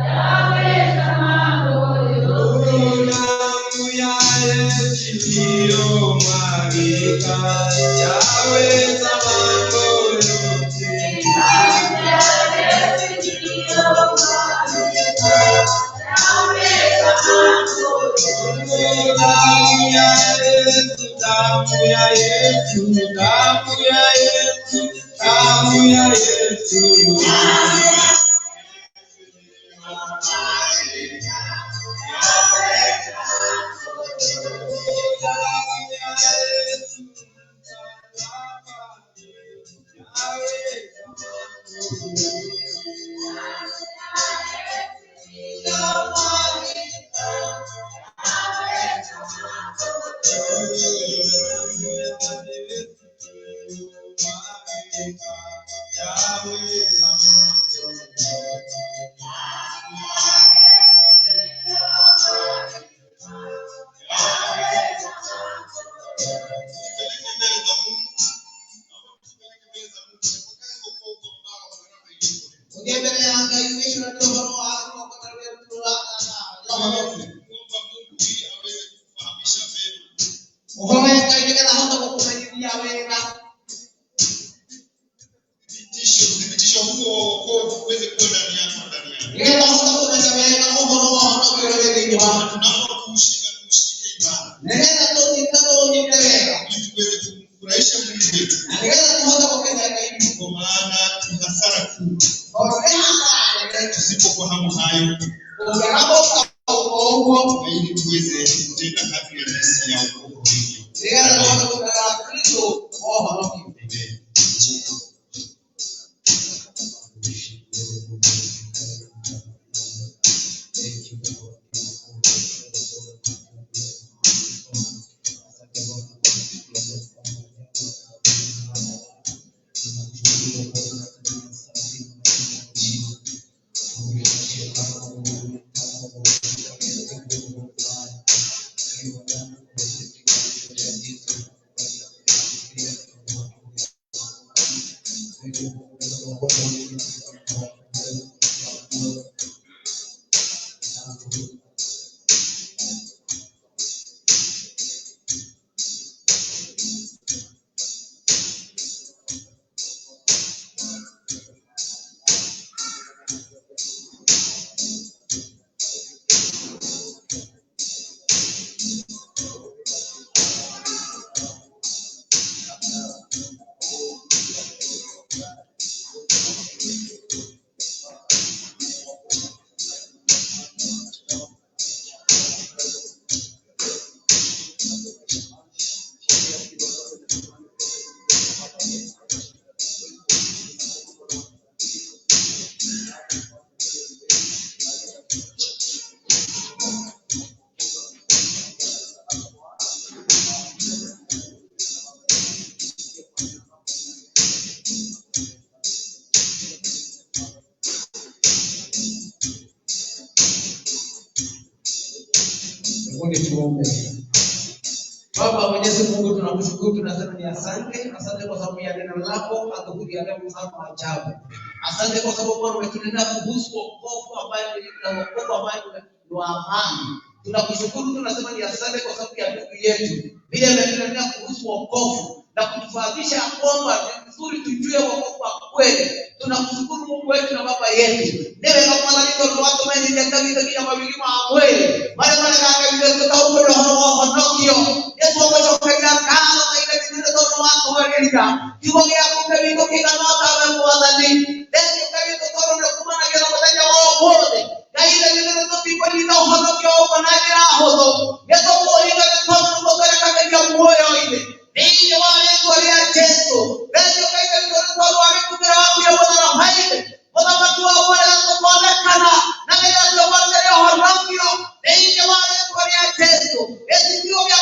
yaweza mambo yote. Damu ya Yesu iliyomwagika yaweza mambo yote. Damu ya Yesu iliyomwagika yaweza mambo yote. damu ya Yesu, damu ya Yesu, damu ya Yesu. Thibitisho huo wa wokovu uweze kuwa ndani yako, ndani yako. Tunapokushika tushike imani. Ili tuweze kumfurahisha Mungu wetu. Kwa maana ni hasara kubwa tusipofahamu hayo, ili tuweze kutenda kazi ya jinsi ya wokovu hiyo. Baba Mwenyezi Mungu, tunakushukuru, tunasema ni asante. Asante kwa sababu ya neno lako adhuhuri ya leo, mfano wa ajabu. Asante kwa sababu Bwana umetunena kuhusu wokovu ambayo ni wokovu ambayo ni wa amani. Tunakushukuru, tunasema ni asante kwa sababu ya ndugu yetu vile ametunena kuhusu wokovu na kutufahamisha kwamba ni vizuri tujue wokovu wa kweli. Tunakushukuru Mungu wetu na Baba yetu. Ndio kama nalito watu wengi ndio kila mabilima kweli. Wale kaka vile tutauko na hao wanokio. Yesu ameshokalia kama ile vile ndio watu walilika. Hivyo ya kumbe viko kila mara wamwadhani. Ndio kama ndio ndio kumana kila mmoja wao wote. Na ile vile ndio viko ndio wanokio wanaje hapo. Yesu alienda kwa mmoja kama ndio moyo ile. Ndio wale walio Yesu. Ndio kama ndio wale kumbe watu ya Bwana haide. Bwana watu wao wanaonekana na ndio wale wanokio. Ndio wale walio Yesu. Yesu ndio ya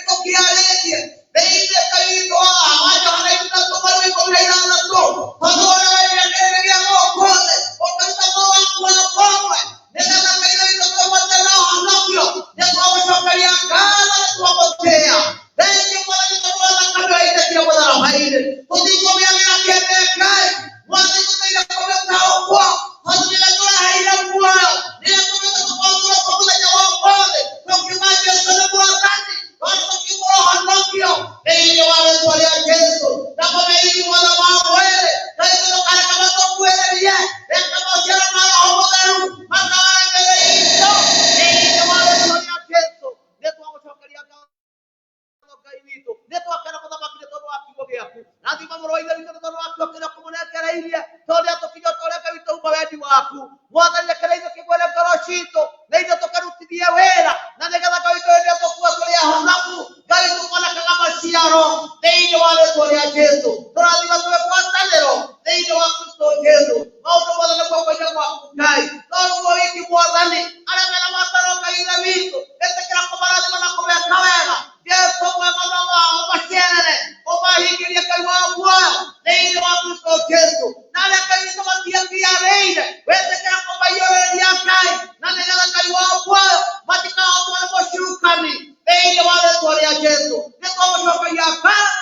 kutokea leo. Ndio kaito hawaja wanaita kwa wale kwa ile anato. Kwa wale ndio ya wokovu. Wakati wao wanapoa. Ndio kama ile ndio wale wanokio. Ndio wameshokalia kama tuwapotea. Ndio wale ndio kando ile kila Bwana haide. Kutiko mimi nakiendea kai. Mwanzo ile kwa tao kwa. Hadi ndio haina kwa. Ndio kwa kwa ya wokovu. Kwa kimaji sana kwa wakati. Watu kiroho hanokio. Ndio wale walio Yesu. Na kwa hiyo wala wao wale. Ndio kama kweli yeye. Kama jana mara homo makala mbele hiyo. Ndio wale walio Yesu. Ndio wao mroiga witoto wako kina kumoneka rairia tole atokijo tole ka witoto wendi waku mwathani akereitho kigwele koroshito neitho tukarutithia wera na nigetha ka witoto tukua tuli ahonaku ngai tukona kama ciaro thĩinĩ wa rĩĩtwa rĩa Jesũ tũrathima tuwe gwatanĩro thĩinĩ wa Kristo Jesũ maũndũ mothe nĩ guoko-inĩ gwaku Ngai noguo wiki mwathani arĩa mena mataro Ngai ithe witũ ĩtĩkĩra kũmarathima na kũmeka wega Jesũ mwega na wao maciarere ũmahingĩrie Ngai wa muoyo thĩinĩ wa Kristo Jesũ na arĩa Ngai witũ matiangiarĩire wĩtĩkĩra kũmaiyũrĩria Ngai na nĩgetha Ngai wa muoyo matikahotwo nĩ mũcukani thĩinĩ wa rĩĩtwa rĩa Jesũ nĩtũgũcokagia ngatho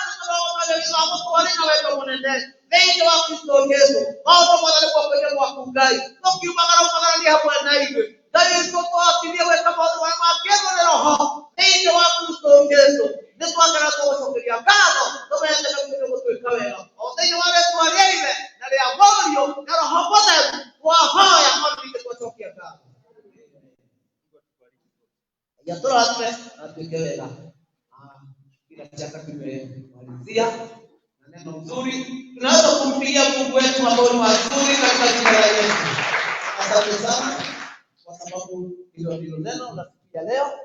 na wendo mũnene thĩinĩ wa Kristo Jesũ maũndũ mothe nĩ guoko-inĩ gwaku Ngai tũkiumagarania hamwe na ithuĩ Ngai witũ tũhotithie gwĩka maũndũ marĩa mangĩendwo nĩ Roho thĩinĩ wa Kristo Jesũ nĩtwagĩrĩirwo tũgũcokeria ngatho tũmete na gwitũ gũtwĩka wega o thĩinĩ wa rĩĩtwa rĩa Ithe na rĩa Mũriũ na Roho Mũtheru twahoya o ningĩ twacokia ngatho tũratue na twĩke wega kila chaka kimemalizia na neno nzuri tunaweza kumpigia Mungu wetu ambao ni mazuri katika jina la Yesu. Asante sana kwa sababu hilo ndilo neno la siku ya leo.